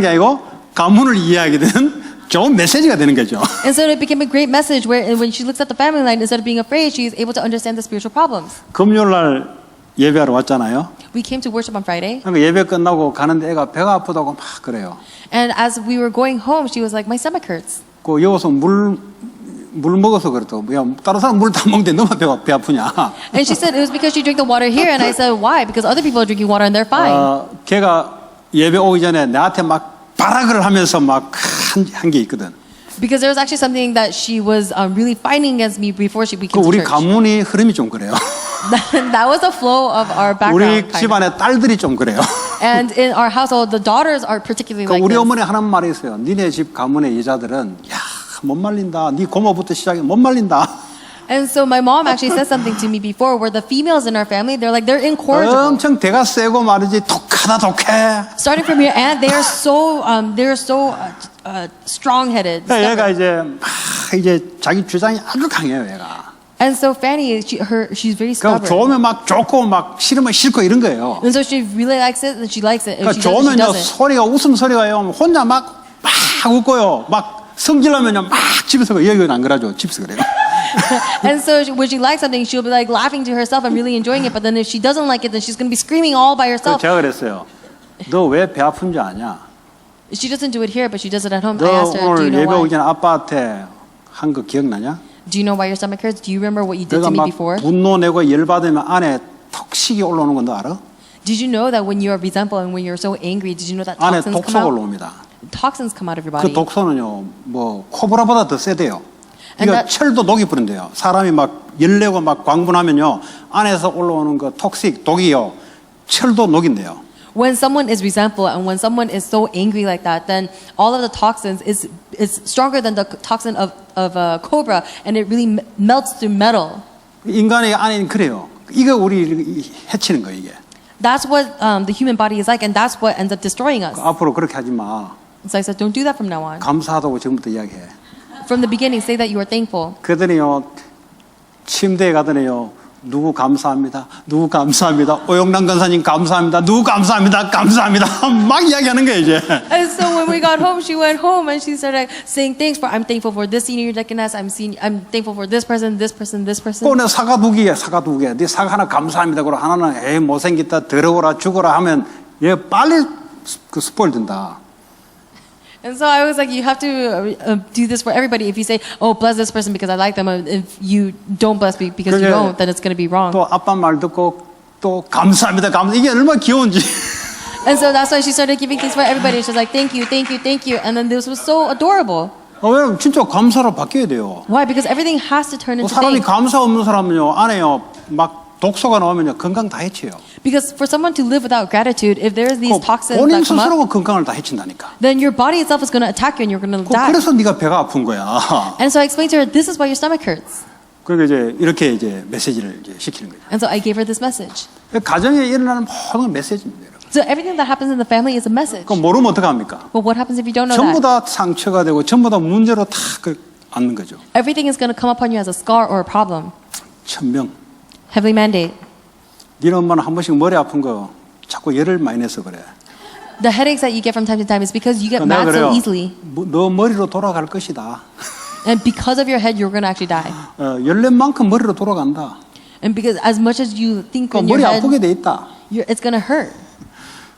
아니고 가문을 이해하게 되는 좋은 메시지가 되는 거죠. And so it became a great message where when she looks at the family line, instead of being afraid, she is able to understand the spiritual problems. 금요일 날 예배하러 왔잖아요. We came to worship on Friday, 그러니까 예배 끝나고 가는데 애가 배가 아프다고 막 그래요. and as we were going home, she was like, my stomach hurts. 그 여기서 물 먹어서 그렇다고. 야, 다른 사람 물 다 먹는데 너만 배 아프냐? And she said it was because she drank the water here, and I said, why? Because other people are drinking water and they're fine. 걔가 예배 오기 전에 나한테 막 발악을 하면서 막 한 게 있거든. Because there was actually something that she was really fighting against me before we 그 came to 우리 church. 가문이 흐름이 좀 그래요. That was the flow of our 우리 background. kind of. 집안의 딸들이 좀 그래요. And in our household, the daughters are particularly 그 like 우리 this. 어머니 하는 말이 있어요. 니네 집 가문의 여자들은 못 말린다. 네 고모부터 시작해 못 말린다. And so my mom actually said something to me before where the females in our family, they're incorrigible. 엄청 대가 세고 말이지 독하다 독해. Starting from your aunt, they are so strong-headed. 얘가 이제 이제 자기 주장이 아주 강해요, 얘가. And so Fanny, she's very 그러니까 stubborn. 좋으면 막 좋고 막 싫으면 싫고 이런 거예요. And so she really likes it, and she likes it. If 그러니까 she doesn't, she 좋으면요 doesn't. 소리가 웃음 소리가요 혼자 막 웃고요 막 성질나면요 막 집에서 여기는 안 그러죠 집에서 그래요. And so when she likes something, she'll be like laughing to herself and really enjoying it. But then if she doesn't like it, then she's going to be screaming all by 그래서 herself. 제가 그랬어요. 너 왜 배 아픈 줄 아냐? She doesn't do it here, but she does it at home. I 너 asked her, do you 오늘 know 예배 오기 why? 전에 아빠한테 한 거 기억나냐? Do you know why your stomach hurts? Do you remember what you did 내가 to me 막 before? 분노 내고 열받으면 안에 턱식이 올라오는 건 너 알아? Did you know that when you are resentful and when you're so angry, did you know that 안에 toxins come 독소가 out? 올라옵니다. Toxins come out of your 그 body. 독소는요, 뭐 코브라보다 더 세대요. And 이거 that- 철도 녹이 뿌린대요. 사람이 막 열내고 막 광분하면요, 안에서 올라오는 그 톡식 독이요, 철도 녹인대요. When someone is resentful and when someone is so angry like that, then all of the toxins is stronger than the toxin of a cobra, and it really melts through metal. 인간의 안에는 그래요. 이거 우리 해치는 거예요, 이게. That's what the human body is like, and that's what ends up destroying us. 앞으로 그렇게 하지 마. So I said, don't do that from now on. 감사하다고 지금부터 이야기해. From the beginning, say that you are thankful. 그러더니요, 침대에 가더니요, 누구 감사합니다. 누구 감사합니다. 오영남 간사님 감사합니다. 누구 감사합니다. 감사합니다. 막 이야기하는 거예요, 이제. And so when we got home, she went home and she started saying thanks for. I'm thankful for this senior deaconess. I'm thankful for this person, this person, this person. 내 사과 두 개야, 사과 두 개. 네 사과 하나 감사합니다. 그리고 하나는 에이 못생겼다, 더러워라, 죽어라 하면 얘 빨리 그 스포일 된다. And so I was like, you have to do this for everybody. If you say, oh, bless this person because I like them, if you don't bless me because you 그게 don't, then it's going to be wrong. 또 아빠 말 듣고 또 감사합니다, 감사. 이게 얼마나 귀여운지. And so that's why she started giving things for everybody. She was like, thank you, thank you, thank you. And then this was so adorable. 왜 진짜 감사로 바뀌어야 돼요. Why? Because everything has to turn into 사람이 thanks. 감사 없는 사람은요, 안에요, 막 독소가 나오면요, 건강 다 해쳐요. Because for someone to live without gratitude, if there's these toxins 본인 that come up, 스스로가 건강을 다 해친다니까. then your body itself is going to attack you and you're going to die. 그래서 네가 배가 아픈 거야. And so I explained to her, this is why your stomach hurts. 그러니까 이제 이렇게 이제 메시지를 이제 시키는 거죠. And so I gave her this message. 가정에 일어나는 모든 건 메시지입니다. 여러분. So everything that happens in the family is a message. 그럼 모르면 어떡합니까? But what happens if you don't know 전부 that? 다 상처가 되고 전부 다 문제로 다 앉는 거죠. Everything is going to come upon you as a scar or a problem. 천명. Heavenly mandate. 니네 엄마는 한 번씩 머리 아픈 거 자꾸 열을 많이 내서 그래. The headaches that you get from time to time is because you get 내가 mad 그래요. so easily. 너 머리로 돌아갈 것이다. And because of your head, you're going to actually die. 열낸 만큼 머리로 돌아간다. And because as much as you think 그 in your 머리 head, 아프게 돼 있다. it's going to hurt.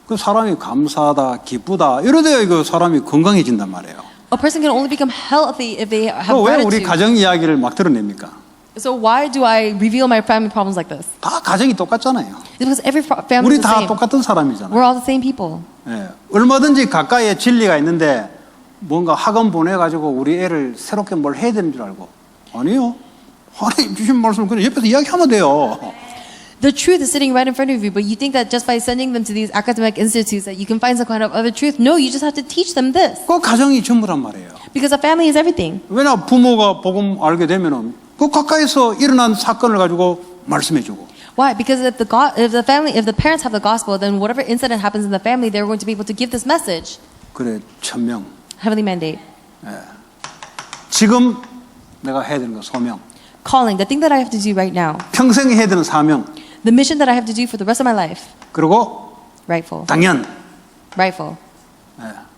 그 사람이 감사하다, 기쁘다 이러돼야 이거 사람이 건강해진단 말이에요. A person can only become healthy if they have 왜 우리 gratitude. 가정 이야기를 막 드러냅니까? So why do I reveal my family problems like this? 다 가정이 똑같잖아요. It's because every family 우리 is the 다 same. 똑같은 사람이잖아요. We're all the same people. 예. 얼마든지 가까이에 진리가 있는데 뭔가 학원 보내가지고 우리 애를 새롭게 뭘 해야 되는 줄 알고 아니요. 하나님 주신 말씀 그냥 옆에서 이야기하면 돼요. The truth is sitting right in front of you, but you think that just by sending them to these academic institutes that you can find some kind of other truth. No, you just have to teach them this. 그 가정이 전부란 말이에요. Because a family is everything. 왜냐 부모가 복음 알게 되면은 그 가까이서 일어난 사건을 가지고 말씀해주고. Why? Because if the parents have the gospel, then whatever incident happens in the family, they're going to be able to give this message. 그래 천명. Heavenly mandate. 지금 내가 해야 되는 거 소명. Calling, the thing that I have to do right now. 평생 해야 되는 사명. The mission that I have to do for the rest of my life. 그리고 Rightful. 당연. Rightful.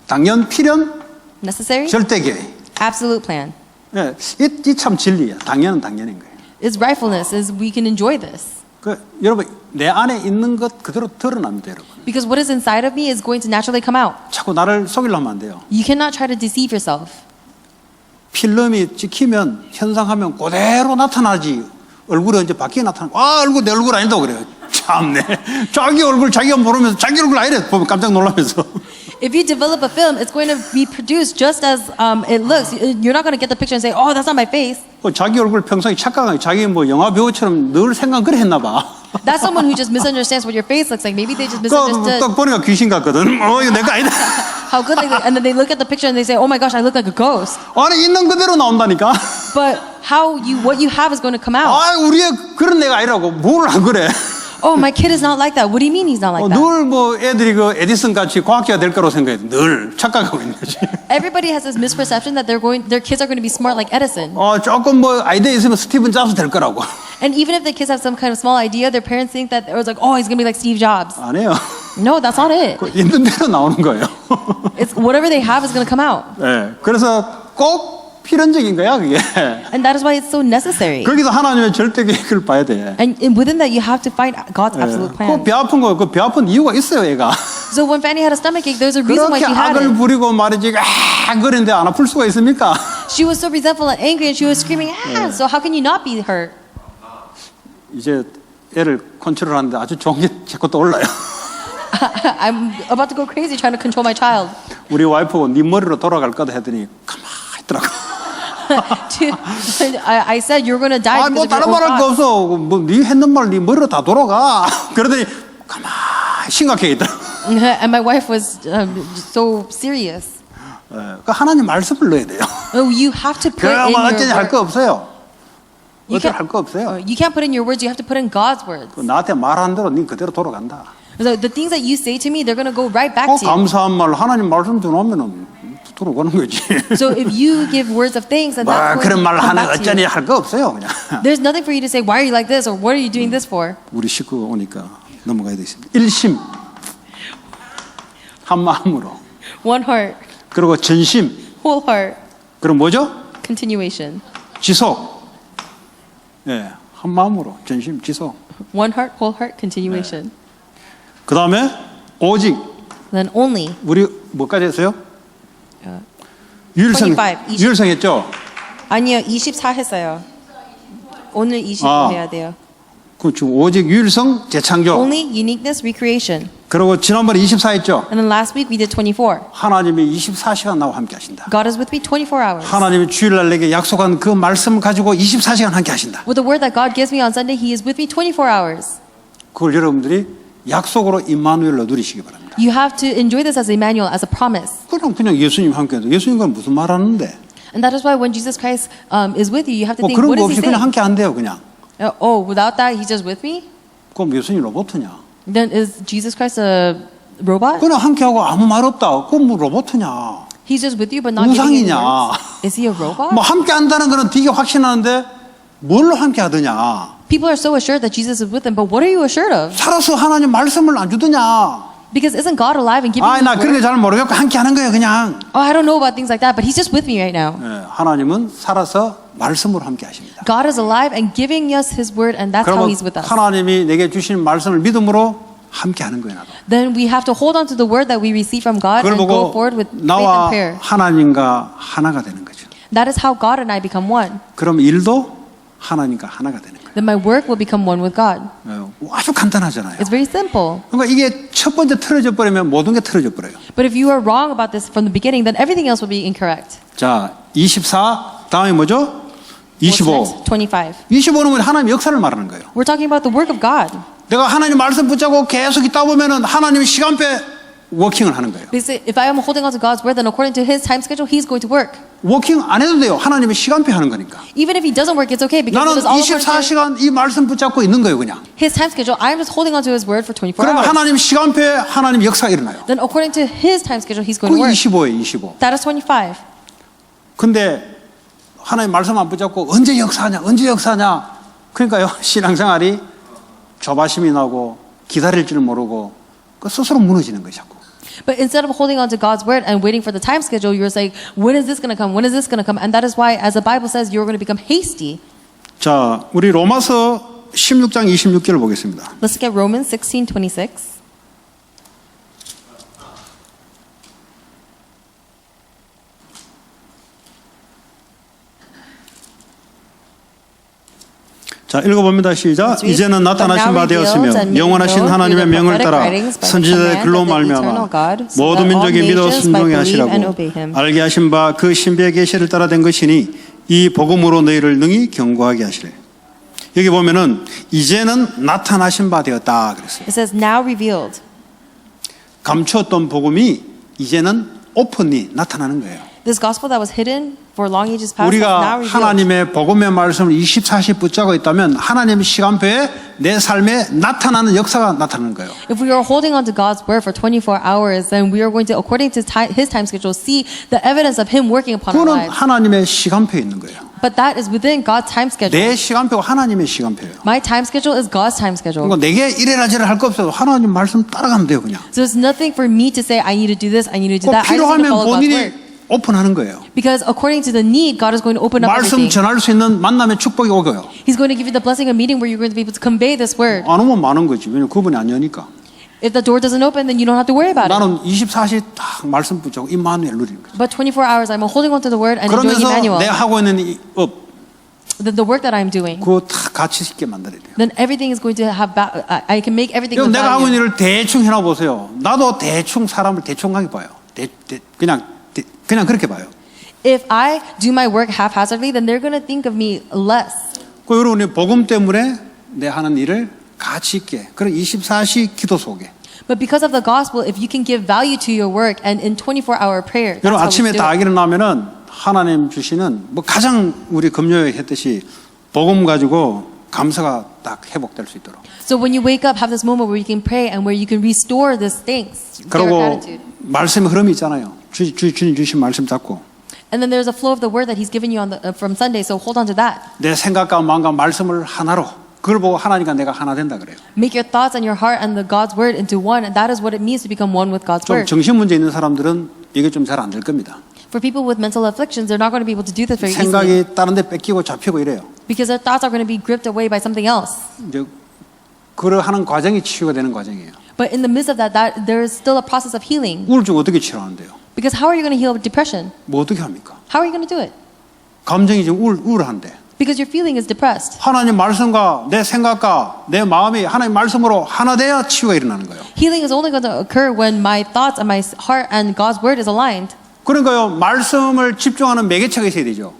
당연 필연 Necessary. 절대 계획. Absolute plan. 이 참 진리야. 당연은 당연인 거예요. Its rightfulness is we can enjoy this. 여러분 내 안에 있는 것 그대로 드러납니다, 여러분. Because what is inside of me is going to naturally come out. 자꾸 나를 속이려 하면 안 돼요. You cannot try to deceive yourself. 필름이 찍히면 현상하면 그대로 나타나지. 얼굴이 언제 바뀌어 나타나고 얼굴 내 얼굴 아니다 그래요. 참네. 자기 얼굴 자기가 모르면서 자기 얼굴 아니래 보면 깜짝 놀라면서. If you develop a film, it's going to be produced just as it looks. You're not going to get the picture and say, "Oh, that's not my face." 자기 얼굴 평소에 착각하게 자기 뭐 영화 배우처럼 늘 생각 그래 했나 봐. That's someone who just misunderstands what your face looks like. Maybe they just misunderstood 딱 보니까 귀신 같거든. 이거 내가 아니다. how good they look, and then they look at the picture and they say, "Oh my gosh, I look like a ghost." 아니 있는 그대로 나온다니까. But what you have is going to come out. 우리의 그런 내가 아니라고 뭘 안 그래. Oh, my kid is not like that. What do you mean he's not like that? 늘 뭐 애들이 그 에디슨 같이 과학자가 될 거라고 생각해. 늘 착각하고 있는 거지. Everybody has this misperception that their kids are going to be smart like Edison. 조금 뭐 아이디어 있으면 스티븐 잡스 될 거라고. And even if the kids have some kind of small idea, their parents think that it was like, oh, he's going to be like Steve Jobs. 아니에요. No, that's not it. 있는 대로 나오는 거예요. It's whatever they have is going to come out. 네, 그래서 꼭 필연적인 거야 그게. And that is why it's so necessary. 거기서 하나님의 절대 계획을 봐야 돼. And within that, you have to find God's absolute plan. 그 배 아픈 거, 그 배 아픈 이유가 있어요, 얘가. So when Fanny had a stomach ache, there's a reason why 그렇게 she had 악을 it. 부리고 말이지, 그랬는데 안 아플 수가 있습니까? She was so resentful and angry, and she was screaming, ah! So how can you not be hurt? 이제 애를 컨트롤하는데 아주 좋은 게 제 것도 올라요. I'm about to go crazy trying to control my child. 우리 와이프가 네 머리로 돌아갈 거다 했더니 가만히 있더라고. I said you're going to die 뭐 because of 다른 your 말 할 거 own thoughts. 없어. 뭐네 했는 말 네 머리로 다 돌아가. 그러더니 가만히 심각해 있더라고. And my wife was so serious. 그 하나님 말씀을 넣어야 돼요. Oh, you have to put in 그러면 your 어쩌니 할 거 word. 없어요. You 어쩌니 can't, 할 거 없어요. you can't put in your words. You have to put in God's words. 나한테 말한 대로 네 그대로 돌아간다. The things that you say to me, they're going to go right back to you. 감사한 말 하나님 말씀 들어오면은 들어가는 거지. So if you give words of thanks, then that's 그런 going 말 to come 하는 back to 어쩌니 you. 할 거 없어요. 그냥 There's nothing for you to say, why are you like this? Or what are you doing this for? 우리 식구 오니까 넘어가야 되겠습니다. 일심 한 마음으로 One heart, 그리고 전심 whole heart, 그리고 뭐죠? continuation. 지속. 예, 한 마음으로 전심 지속. One heart, whole heart, continuation. 그 다음에 오직 Then only. 우리 뭐까지 했어요? 유일성 25. 유일성했죠. 아니요, 24 했어요. 오늘 25 아. 해야 돼요. 그 지금 오직 유일성 재창조. Only, uniqueness, recreation. 그리고 지난번에 24 했죠. And then last week we did 24. 하나님이 24시간 나와 함께 하신다. God is with me 24 hours. 하나님이 주일날 내게 약속한 그 말씀 가지고 24시간 함께 하신다. With the word that God gives me on Sunday, He is with me 24 hours. 그걸 여러분들이 약속으로 임마누엘로 누리시기 바랍니다. You have to enjoy this as Emmanuel, as a promise. 그냥 예수님 함께 해도 예수님과 무슨 말하는데 And that is why when Jesus Christ is with you, you have to 뭐 think, 그런 what 거 is He 없이 그냥 saying? 함께 안 돼요 그냥. Oh, without that, He's just with me? 그럼 예수님 로봇이냐? Then is Jesus Christ a robot? 그냥 함께 하고 아무 말 없다. 그럼 뭐 로봇이냐? He's just with you but not giving any 우상이냐? words? Is He a robot? 뭐 함께 한다는 거는 되게 확신하는데 뭘로 함께 하더냐? People are so assured that Jesus is with them, but what are you assured of? 살아서 하나님 말씀을 안 주더냐? Because isn't God alive and giving 아, you 나 그런 게 His word? 잘 모르겠고 함께 하는 거예요 그냥. Oh, I don't know about things like that, but He's just with me right now. 예, 하나님은 살아서 말씀으로 함께 하십니다. God is alive and giving us His word, and that's how 그러면 He's with us. 하나님이 내게 주신 말씀을 믿음으로 함께 하는 거예요. 나도. Then we have to hold on to the word that we receive from God 그걸 and go 보고 forward with faith and 나와 prayer. 하나님과 하나가 되는 거죠. That is how God and I become one. 그럼 일도 하나님과 하나가 되는 거예요. Then my work will become one with God. 아주 간단하잖아요. It's very simple. 그러니까 이게 첫 번째 틀어져 버리면 모든 게 틀어져 버려요. But if you are wrong about this from the beginning, then everything else will be incorrect. 자, 24 다음에 뭐죠? What's 25. next? 25. 25는 하나님의 역사를 말하는 거예요. We're talking about the work of God. 내가 하나님 말씀 붙잡고 계속 있다 보면은 하나님이 시간표에 워킹을 하는 거예요. Because if I am holding on to God's word, then according to His time schedule, He's going to work. 워킹 안 해도 돼요. 하나님의 시간표 하는 거니까. Even if He doesn't work, it's okay because 나는 it is all according to 24시간 이 말씀 붙잡고 있는 거예요, 그냥. His time schedule. I'm just holding on to His word for 24 그러면 hours. 하나님 시간표에 하나님 역사가 일어나요. Then according to His time schedule, He's going 그 to work. 25예요, 25. That is 25. 근데 하나님 말씀 안 붙잡고 언제 역사하냐, 언제 역사하냐. 그러니까요, 신앙생활이 조바심이 나고 기다릴 줄 모르고 그 스스로 무너지는 거예요, 자꾸. But instead of holding on to God's word and waiting for the time schedule, you're saying, when is this going to come? When is this going to come? And that is why, as the Bible says, you're going to become hasty. 자, 우리 로마서 16장 26절을 보겠습니다. Let's look at Romans 16:26. 자, 읽어봅니다. 시작. Let's read. 이제는 나타나신 바 되었으며 영원하신 하나님의 명을 따라 선지자의 글로 말미암아 모든 민족이 믿어 순종해 하시라고 알게 하신 바 그 신비의 계시를 따라 된 것이니 이 복음으로 너희를 능히 경고하게 하시래. 여기 보면은 이제는 나타나신 바 되었다 그랬어요. It says, now revealed. 감추었던 복음이 이제는 오픈이 나타나는 거예요. This gospel that was hidden for long ages past is now 우리가 revealed. 하나님의 복음의 말씀을 24시 붙잡고 있다면 하나님의 시간표에 내 삶에 나타나는 역사가 나타나는 거예요. If we are holding on to God's word for 24 hours, then we are going to, according to His time schedule, see the evidence of Him working upon our 그거는 lives. 하나님의 시간표에 있는 거예요. But that is within God's time schedule. 내 시간표가 하나님의 시간표예요. My time schedule is God's time schedule. 그러니까 내게 이래라 저래라 할 거 없어도 하나님 말씀 따라가면 돼요 그냥. So there's nothing for me to say, I need to do this, I need to do 꼭 that. I just need to 필요하면 follow God's 본인이 word. 오픈하는 거예요. Because according to the need, God is going to open up 말씀 everything. 전할 수 있는 만남의 축복이 오고요. He's going to give you the blessing of meeting where you're going to be able to convey this word. 안 오면 많은 거지. 왜냐면 그분이 안 여니까. If the door doesn't open, then you don't have to worry about it. 나는 24시 딱 말씀 붙잡고 임마누엘 누리는 거죠. But 24 hours, I'm holding on to the word and enjoying 그러면서 Emmanuel. 내가 하고 있는 이 업, The work that I'm doing, 그거 다 가치 있게 만들어야 돼요. then everything is going to have, I can make everything with 내가 하고 있는 value. 일을 대충 해놔 보세요. 나도 대충 사람을 대충하게 봐요. 그냥 그렇게 봐요. If I do my work haphazardly, then they're going to think of me less. 그 여러분이 복음 때문에 내 하는 일을 가치 있게 그런 24시 기도 속에 But because of the gospel, if you can give value to your work and in 24-hour prayer, that's 여러분 how we 아침에 do 다 it. 일어나면은 하나님 주시는 뭐 가장 우리 금요일에 했듯이 복음 가지고 감사가 딱 회복될 수 있도록. So when you wake up, have this moment where you can pray and where you can restore these things, their 그리고 gratitude. 말씀의 흐름이 있잖아요. 주님 주신 말씀 잡고 And then there's a flow of the word that He's given you on from Sunday, so hold on to that. 내 생각과 마음과 말씀을 하나로 그걸 보고 하나님과 내가 하나 된다 그래요. Make your thoughts and your heart and the God's word into one, and that is what it means to become one with God's 좀 word. 정신 문제 있는 사람들은 이게 좀 잘 안 될 겁니다. For people with mental afflictions, they're not going to be able to do this very easily 생각이 다른 데 뺏기고 잡히고 이래요. because their thoughts are going to be gripped away by something else. 이제 그러 하는 과정이 치유가 되는 과정이에요. But in the midst of that there is still a process of healing. 우울증 어떻게 치료하는데요? Because how are you going to heal depression? 뭐 어떻게 합니까? How are you going to do it? 감정이 지금 우울한데 Because your feeling is depressed. 하나님 말씀과 내 생각과 내 마음이 하나님 말씀으로 하나 돼야 치유가 일어나는 거예요. Healing is only going to occur when my thoughts and my heart and God's word is aligned. 그러니까요 말씀을 집중하는 매개체가 있어야 되죠.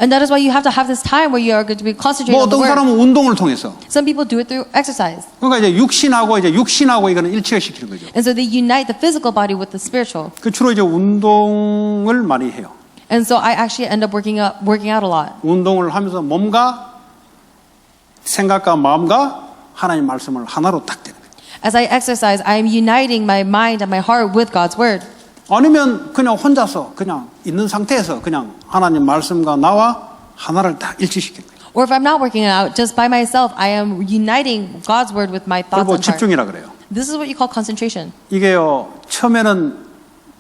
And that is why you have to have this time where you are going to be concentrating 뭐 on the 어떤 word. 사람은 운동을 통해서 Some people do it through exercise. 그러니까 이제 육신하고 이거는 일치가 시키는 거죠. And so they unite the physical body with the spiritual. 그 주로 이제 운동을 많이 해요. And so I actually end up working out a lot. 운동을 하면서 몸과 생각과 마음과 하나님 말씀을 하나로 딱 되는 거예요. As I exercise, I am uniting my mind and my heart with God's word. 아니면 그냥 혼자서 그냥 있는 상태에서 그냥 하나님 말씀과 나와 하나를 딱 일치시키는 거예요. Or if I'm not working out, just by myself, I am uniting God's word with my thoughts 그리고 and heart. 집중이라 그래요. This is what you call concentration. 이게요 처음에는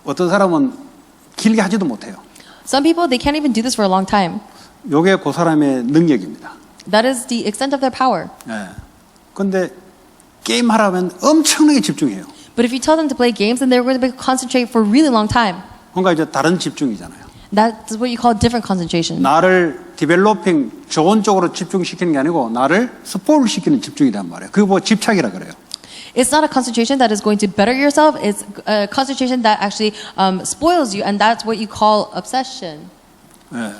어떤 사람은 길게 하지도 못해요. Some people, they can't even do this for a long time. 요게 그 사람의 능력입니다. That is the extent of their power. 예. 근데 게임 하라면 엄청나게 집중해요. But if you tell them to play games, then they're going to concentrate for a really long time. 그러니까 이제 다른 집중이잖아요. That's what you call different concentration. 나를 디벨로핑 좋은 쪽으로 집중시키는 게 아니고 나를 스포를 시키는 집중이란 말이에요. 그거 뭐 집착이라 그래요. It's not a concentration that is going to better yourself. It's a concentration that actually spoils you, and that's what you call obsession. 예.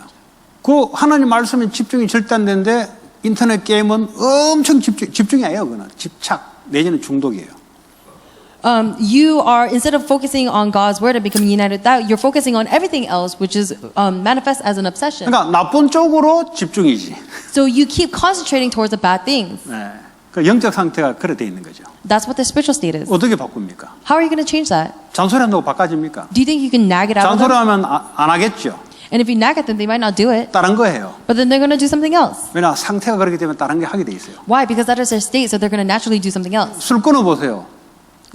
그 하나님 말씀에 집중이 절대 안 되는데 인터넷 게임은 엄청 집중이 아니에요. 그거는 집착 내지는 중독이에요. You are, instead of focusing on God's word and becoming united with that, you're focusing on everything else, which is manifest as an obsession. 그러니까 나쁜 쪽으로 집중이지. So you keep concentrating towards the bad things. 예. 그 영적 상태가 그래 돼 있는 거죠. That's what the spiritual state is. 어떻게 바꿉니까? How are you going to change that? 잔소리한다고 바꿔집니까? Do you think you can nag it out of them? 잔소리하면 안 하겠죠. And if you nag at them, they might not do it. 다른 거 해요. But then they're going to do something else. 왜냐 상태가 그렇기 때문에 다른 게 하게 돼 있어요. Why? Because that is their state, so they're going to naturally do something else. 술 끊어 보세요.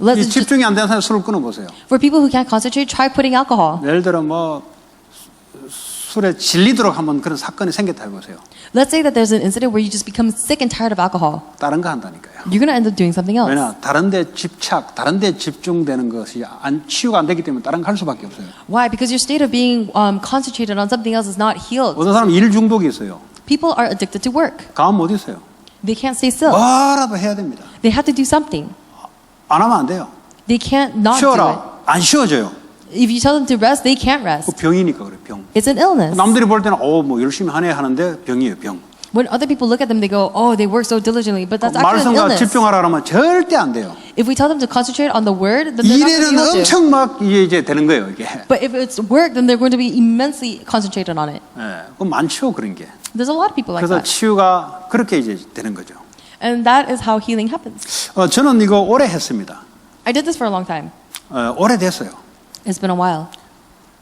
Let's 이 just, 집중이 안 되는 사람 술을 끊어 보세요. for people who can't concentrate, try quitting alcohol. 예를 들어 뭐 술에 질리도록 한번 그런 사건이 생겼다 해보세요. Let's say that there's an incident where you just become sick and tired of alcohol. 다른 거 한다니까요. You're going to end up doing something else. 왜냐 다른 데 집착, 다른 데 집중되는 것이 치유가 안 되기 때문에 다른 거 할 수밖에 없어요. Why? Because your state of being concentrated on something else is not healed. 어떤 사람은 일 중독이 있어요. People are addicted to work. 가면 못 있어요. They can't stay still. 뭐라도 해야 됩니다. They have to do something. 안 하면 안 돼요. They can't not do it. 쉬어라. 안 쉬어져요. If you tell them to rest, they can't 그 rest. 병이니까 그래 병. It's an illness. 남들이 볼 때는 뭐 열심히 하네 하는데 병이에요 병. When other people look at them, they go, "Oh, they work so diligently," but that's actually an 말씀과 illness. 집중하라 그러면 절대 안 돼요. If we tell them to concentrate on the word, then they're not going to 일에는 be able to. 엄청 막 이제 되는 거예요 이게. But if it's work, then they're going to be immensely concentrated on it. 예, 그 많죠 그런 게. There's a lot of people like 그래서 that. 치유가 그렇게 이제 되는 거죠. And that is how healing happens. 저는 이거 오래 했습니다. I did this for a long time. 오래됐어요. It's been a while.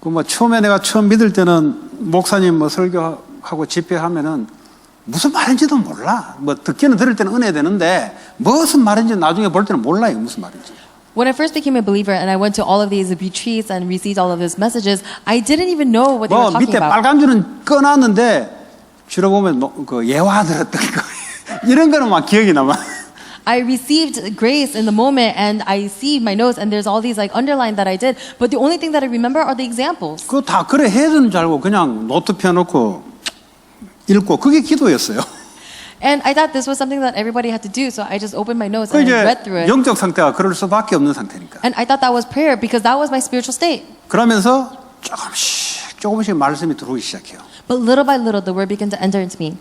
그 뭐 처음에 내가 처음 믿을 때는 목사님 뭐 설교하고 집회하면은 무슨 말인지도 몰라. 뭐 듣기는 들을 때는 은혜 되는데 무슨 말인지 나중에 볼 때는 몰라요. 무슨 말인지. When I first became a believer and I went to all of these retreats and received all of these messages, I didn't even know what they were 뭐 talking 밑에 about. 빨간 줄은 꺼놨는데 주로 보면 그 예화 들었던 거 이런 거는 막 기억이 남아. I received grace in the moment and I see my notes and there's all these like underline that I did, but the only thing that I remember are the examples. 그거 다 그래 해야 되는 줄 알고 그냥 노트 펴놓고 읽고 그게 기도였어요. And I thought this was something that everybody had to do, so I just opened my notes 그 and I 이제 read through it. 영적 상태가 그럴 수밖에 없는 상태니까. And I thought that was prayer because that was my spiritual state. 그러면서 조금씩 말씀이 들어오기 시작해요. But little by little, the word began to enter into me.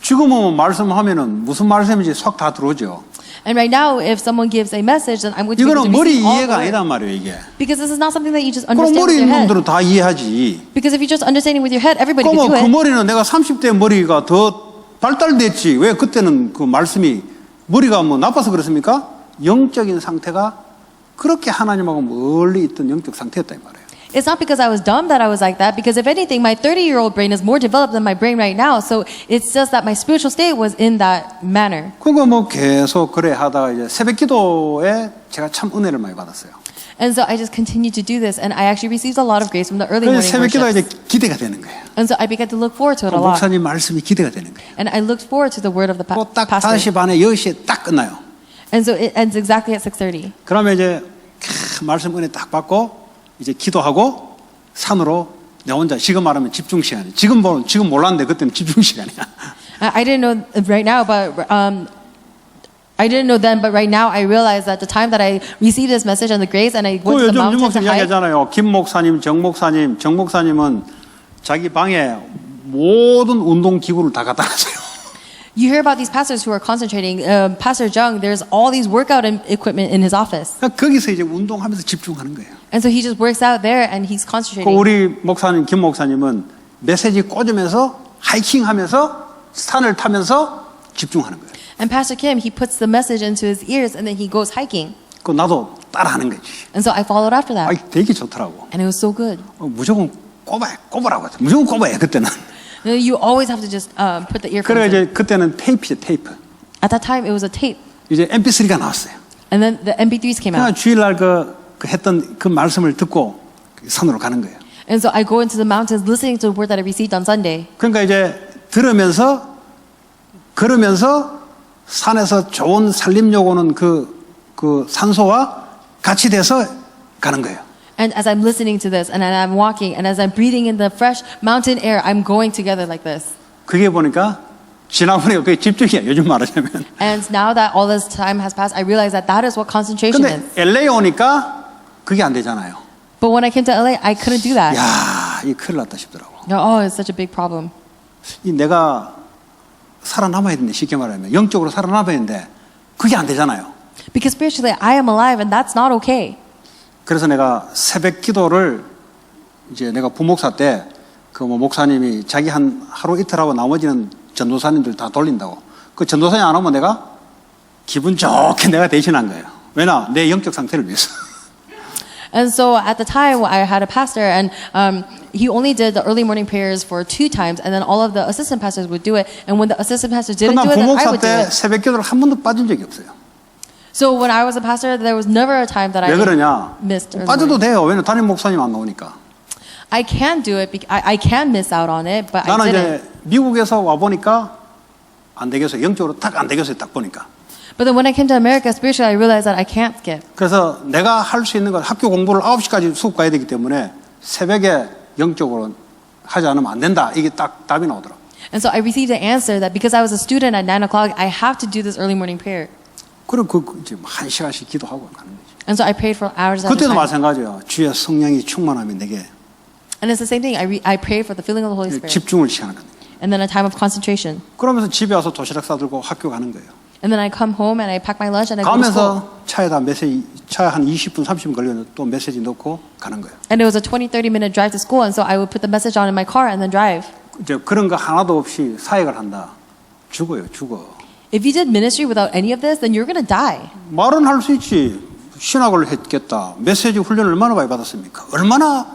지금은 말씀하면은 무슨 말씀인지 쏙 다 들어오죠. And right now, if someone gives a message, then I'm going to be able 이거는 to 머리 receive all 이해가 the word. 아니단 말이에요, 이게. Because this is not something that you just 그럼 understand 머리 with your 있는 head. 놈들은 다 이해하지. Because if you're just understanding with your head, everybody can 그럼 do 그 it. 머리는 내가 30대 머리가 더 발달됐지. 왜 그때는 그 말씀이 머리가 뭐 나빠서 그렇습니까? 영적인 상태가 그렇게 하나님하고 멀리 있던 영적 상태였다 이 말이에요. It's not because I was dumb that I was like that, because if anything, my 30-year-old brain is more developed than my brain right now. So it's just that my spiritual state was in that manner. 그거 뭐 계속 그래 하다가 이제 새벽 기도에 제가 참 은혜를 많이 받았어요. And so I just continued to do this, and I actually received a lot of grace from the early 그래서 morning 새벽 기도가 worship. 이제 기대가 되는 거예요. And so I began to look forward to it a lot. 목사님 말씀이 기대가 되는 거예요. And I looked forward to the word of the 딱 pastor. 5시 반에 10시에 딱 끝나요. And so it ends exactly at 6:30. 그러면 이제 말씀 은혜 딱 받고 이제 기도하고 산으로 내 혼자 지금 말하면 집중 시간이. 지금 몰랐는데 그때는 집중 시간이야. I didn't know right now, but I didn't know then, but right now I realize that the time that I received this message and the grace, and I went to the 요즘 mountain to 유목사 hike. 이야기하잖아요. 김 목사님, 정 목사님은 자기 방에 모든 운동 기구를 다 갖다 놨어요. You hear about these pastors who are concentrating. Pastor Jung, there's all these workout equipment in his office. 그러니까 거기서 이제 운동하면서 집중하는 거예요. And so he just works out there and he's 그 concentrating. 우리 목사님, 김 목사님은 메시지 꽂으면서 하이킹하면서 산을 타면서 집중하는 거예요. And Pastor Kim, he puts the message into his ears and then he goes hiking. 그 나도 따라하는 거지. And so I followed after that. 되게 좋더라고. And it was so good. 무조건 꼽으라고 했어. 무조건 꼽아요 그때는. You always have to just put the earphones 그래 in. 이제 그때는 테이프죠 테이프. At that time, it was a tape. 이제 MP3가 나왔어요. And then the MP3s came 그냥 out. 주일날 그 했던 그 말씀을 듣고 산으로 가는 거예요. And so I go into the mountains listening to the word that I received on Sunday. 그러니까 이제 들으면서 걸으면서 산에서 좋은 산림욕 오는 그 산소와 같이 돼서 가는 거예요. And as I'm listening to this, and I'm walking, and as I'm breathing in the fresh mountain air, I'm going together like this. 그게 보니까 지난번에 그게 집중이야 요즘 말하자면. And now that all this time has passed, I realize that that is what concentration 근데 is. LA 오니까 그게 안 되잖아요. But when I came to LA, I couldn't do that. 야, 이 큰일 났다 싶더라고. Oh, it's such a big problem. 이 내가 살아남아야 되는데 쉽게 말하면 영적으로 살아남아야 되는데 그게 안 되잖아요. Because spiritually, I am alive, and that's not okay. 그래서 내가 새벽 기도를 이제 내가 부목사 때 그 뭐 목사님이 자기 한 하루 이틀 하고 나머지는 전도사님들 다 돌린다고. 그 전도사님 안 오면 내가 기분 좋게 내가 대신한 거예요. 왜냐? 내 영적 상태를 위해서. And so at the time, I had a pastor, and he only did the early morning prayers for 2 times, and then all of the assistant pastors would do it. And when the assistant pastors didn't 그러나 do it, then I 부목사 would do 때 it. 새벽 기도를 한 번도 빠진 적이 없어요. So when I was a pastor, there was never a time that I 왜 그러냐? missed early 빠져도 morning. 돼요. 왜냐면 담임 목사님 안 나오니까. I can do it. I can miss out on it, but I 나는 didn't. 이제 미국에서 와 보니까 안 되겠어요. 영적으로 딱 안 되겠어요. 딱 보니까. But then when I came to America, spiritually, I realized that I can't skip. 그래서 내가 할 수 있는 건 학교 공부를 9시까지 수업 가야 되기 때문에 새벽에 영적으로 하지 않으면 안 된다. 이게 딱 답이 나오더라고요. And so I received the answer that because I was a student at 9 o'clock, I have to do this early morning prayer. 그리고 이제 1시간씩 기도하고 가는 거지. And so I prayed for hours at a 그때도 time. 마찬가지예요. 주의 성령이 충만하면 내게 And it's the same thing. I prayed for the filling of the Holy Spirit. 집중을 시하는 거예요. And then a time of concentration. 그러면서 집에 와서 도시락 싸들고 학교 가는 거예요. And then I come home and I pack my lunch and I go to school. 가면서 차에다 차에 한 20분, 30분 걸리면 또 메시지 넣고 가는 거예요. And it was a 20, 30-minute drive to school. And so I would put the message on in my car and then drive. 이제 그런 거 하나도 없이 사역을 한다. 죽어요, 죽어. If you did ministry without any of this, then you're going to die. 말은 할 수 있지. 신학을 했겠다. 메시지 훈련을 얼마나 많이 받았습니까? 얼마나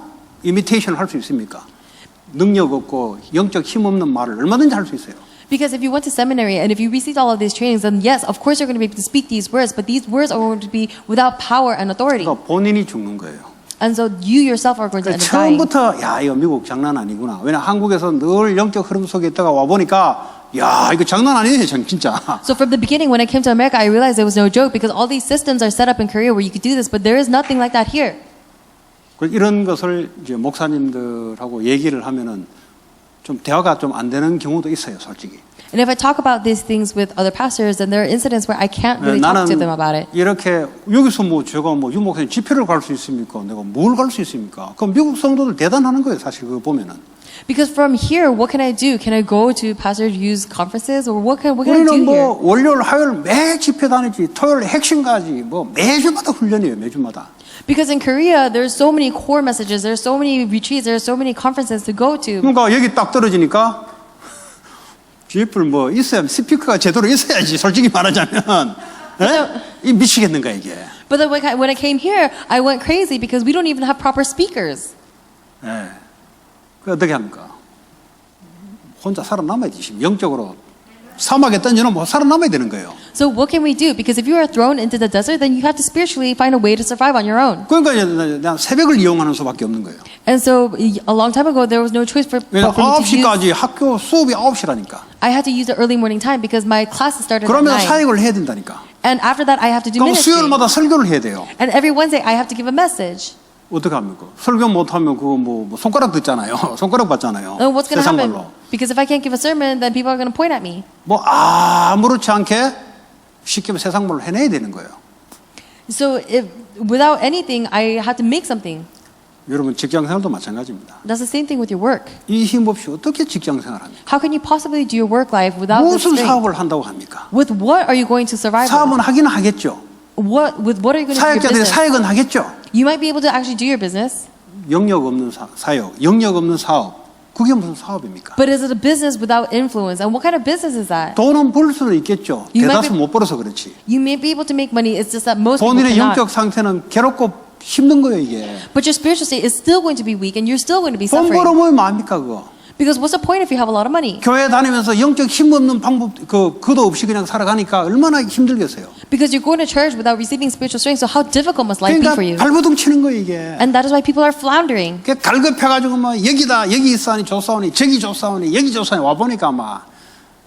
이미테이션을 할 수 있습니까? 능력 없고 영적 힘 없는 말을 얼마든지 할 수 있어요. Because if you went to seminary and if you received all of these trainings, then yes, of course you're going to be able to speak these words, but these words are going to be without power and authority. 그러니까 본인이 죽는 거예요. And so you yourself are going to end up dying. 처음부터 야 이거 미국 장난 아니구나. 왜냐 한국에서 늘 영적 흐름 속에 있다가 와 보니까 야, 이거 장난 아니에요, 진짜. So from the beginning, when I came to America, I realized it was no joke because all these systems are set up in Korea where you could do this, but there is nothing like that here. 이런 것을 이제 목사님들하고 얘기를 하면은 좀 대화가 좀 안 되는 경우도 있어요, 솔직히. And if I talk about these things with other pastors, then there are incidents where I can't really talk to them about it. 이렇게 여기서 뭐 제가 뭐 유목사님 집회를 갈 수 있습니까? 내가 뭘 갈 수 있습니까? 그럼 미국 성도들 대단하는 거예요, 사실 그거 보면은. Because from here, what can I do? Can I go to Pastor Yu's conferences, or what can I 우리는 do 뭐 here? 월요일, 화요일 매 집회 다니지, 토요일 핵심까지 뭐 매주마다 훈련이에요, 매주마다. Because in Korea, there's so many core messages, there's so many retreats, there's so many conferences to go to. 그러니까 여기 딱 떨어지니까 GF를 뭐 있어야 스피커가 제대로 있어야지, 솔직히 말하자면. 이 미치겠는가 이게. But then when I came here, I went crazy because we don't even have proper speakers. 예. 그 어떻게 합니까? 혼자 살아남아야지. 영적으로 사막에 던져놓으면 살아남아야 되는 거예요. So what can we do? Because if you are thrown into the desert, then you have to spiritually find a way to survive on your own. 그러니까 그냥 새벽을 이용하는 수밖에 없는 거예요. And so a long time ago, there was no choice for me 왜냐면 to use. 9시까지 학교 수업이 9시라니까. I had to use the early morning time because my classes started at 그러면 9. 사역을 해야 된다니까. And after that, I have to do 그럼 ministry. 수요일마다 설교를 해야 돼요. And every Wednesday, I have to give a message. 어떻게 합니까? 설교 못하면 그거 뭐 손가락 듣잖아요. 손가락 받잖아요. And what's going to 세상 happen? 말로. Because if I can't give a sermon, then people are going to point at me. 뭐 아무렇지 않게 쉽게 세상 말로 해내야 되는 거예요. So without anything, I had to make something. 여러분 직장생활도 마찬가지입니다. That's the same thing with your work. 이 힘 없이 어떻게 직장생활 합니까? How can you possibly do your work life without the 무슨 strength? 사업을 한다고 합니까? With what are you going to survive? 사업은 하기는 하겠죠. With what are you going to do your 사역자들이 business? 사역은 하겠죠. You might be able to actually do your business, 영역 없는 사역, 영역 없는 사업. 그게 무슨 사업입니까? but is it a business without influence? And what kind of business is that? 돈은 벌 수는 있겠죠. You might 대다수 be- 못 벌어서 그렇지. You may be able to make money. It's just that most people 본인의 cannot. 영적 상태는 괴롭고 힘든 거예요, 이게. But your spiritual state is still going to be weak, and you're still going to be 돈 suffering. 벌어보면 뭐합니까, 그거? Because what's the point if you have a lot of money? 교회 다니면서 영적 힘 없는 방법, 그도 없이 그냥 살아가니까 얼마나 힘들겠어요. Because you're going to church without receiving spiritual strength. So how difficult must life be 그러니까 for you? 발버둥 치는 거예요, 이게. And that is why people are floundering. 그 갈급해가지고 막 여기다, 여기 있사오니 조사오니, 저기 조사오니, 여기 조사오니 와보니까 막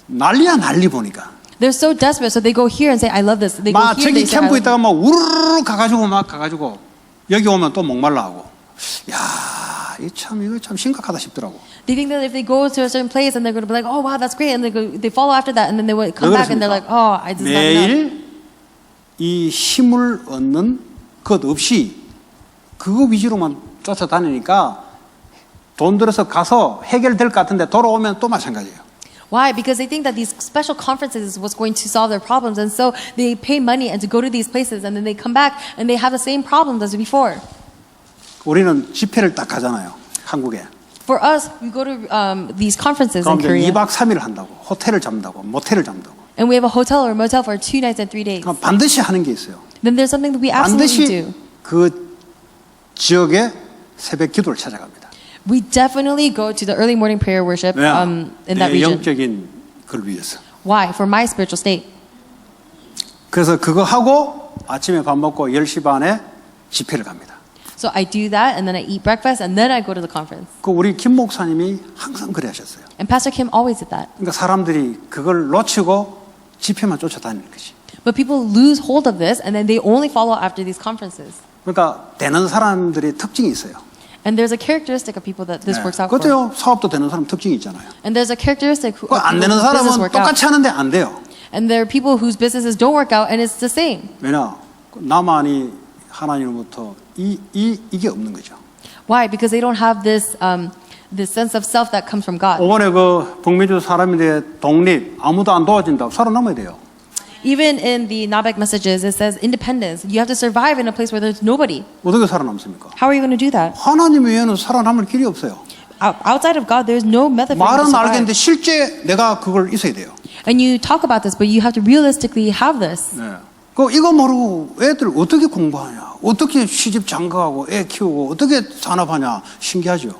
난리야, 난리 보니까. They're so desperate, so they go here and say, "I love this." They go 막 here, 저기 they say, 캠프 "I love 있다가 막 우르르 가가지고 여기 오면 또 목말라 하고. 야, 이거 참 심각하다 싶더라고. They think that if they go to a certain place and they're going to be like, "Oh wow, that's great," and they follow after that, and then they will come 왜 back and they're like, 그렇습니까? "Oh, I just not enough." 매일 이 힘을 얻는 것 없이 그거 위주로만 쫓아다니니까 돈 들어서 가서 해결될 것 같은데 돌아오면 또 마찬가지예요. Why? Because they think that these special conferences is what's going to solve their problems, and so they pay money and to go to these places, and then they come back and they have the same problems as before. 우리는 집회를 딱 가잖아요, 한국에. For us, we go to these conferences in 그럼 이제 Korea, 2박 3일 한다고, 호텔을 잡는다고, 모텔을 잡는다고. and we have a hotel or a motel for 2 nights and 3 days. 그럼 반드시 하는 게 있어요. Then there's something that we absolutely 반드시 do. 그 지역의 새벽 기도를 찾아갑니다. We definitely go to the early morning prayer worship 왜냐? in that 내 region. 영적인 걸 위해서. Why? For my spiritual state. 그래서 그거 하고 아침에 밥 먹고 10시 반에 집회를 갑니다. So I do that, and then I eat breakfast, and then I go to the conference. 그 우리 김 목사님이 항상 그래 하셨어요. And Pastor Kim always did that. 그러니까 사람들이 그걸 놓치고 집회만 쫓아다니는 거지. But people lose hold of this, and then they only follow after these conferences. 그러니까 되는 사람들의 특징이 있어요. And there's a characteristic of people that this works out for. 그것도요, 사업도 되는 사람 특징이 있잖아요. And there's a characteristic of 그 안 people 되는 whose business 사람은 work out. 똑같이 하는데 안 돼요. And there are people whose businesses don't work out, and it's the same. 왜냐? 나만이 하나님으로부터 이게 없는 거죠. Why? Because they don't have this this sense of self that comes from God. 이번에 그 북미주 사람인데 독립 아무도 안 도와준다고 살아남아야 돼요. Even in the Nabek messages, it says independence. You have to survive in a place where there's nobody. 어떻게 살아남습니까? How are you going to do that? 하나님 외에는 살아남을 길이 없어요. Outside of God, there's no method for you to 말은 survive. 알겠는데 실제 내가 그걸 있어야 돼요. And you talk about this, but you have to realistically have this. 네. 그 이거 모르고 애들 어떻게 공부하냐, 어떻게 시집 장가하고 애 키우고 어떻게 산업하냐 신기하죠.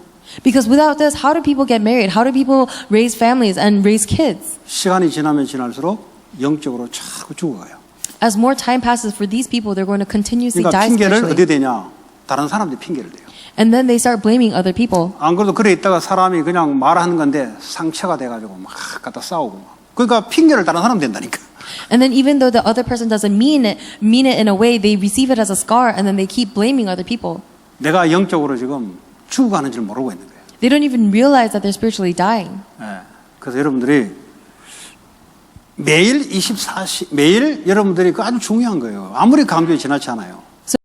Because without this, how do people get married? How do people raise families and raise kids? 시간이 지나면 지날수록 영적으로 자꾸 죽어가요. As more time passes for these people, they're going to continuously 그러니까 die 핑계를 spiritually. 어디 대냐? 다른 사람들이 핑계를 대요. And then they start blaming other people. 안 그래도 그래 있다가 사람이 그냥 말하는 건데 상처가 돼가지고 막 갖다 싸우고 막. 그러니까 핑계를 다른 사람 된다니까. And then even though the other person doesn't mean it in a way, they receive it as a scar and then they keep blaming other people. 내가 영적으로 지금 죽어가는 줄 모르고 있는 거예요. They don't even realize that they're spiritually dying. 예. 그래서 여러분들이 매일 24시 매일 여러분들이 그 아주 중요한 거예요. 아무리 감정이 지나지 않아요.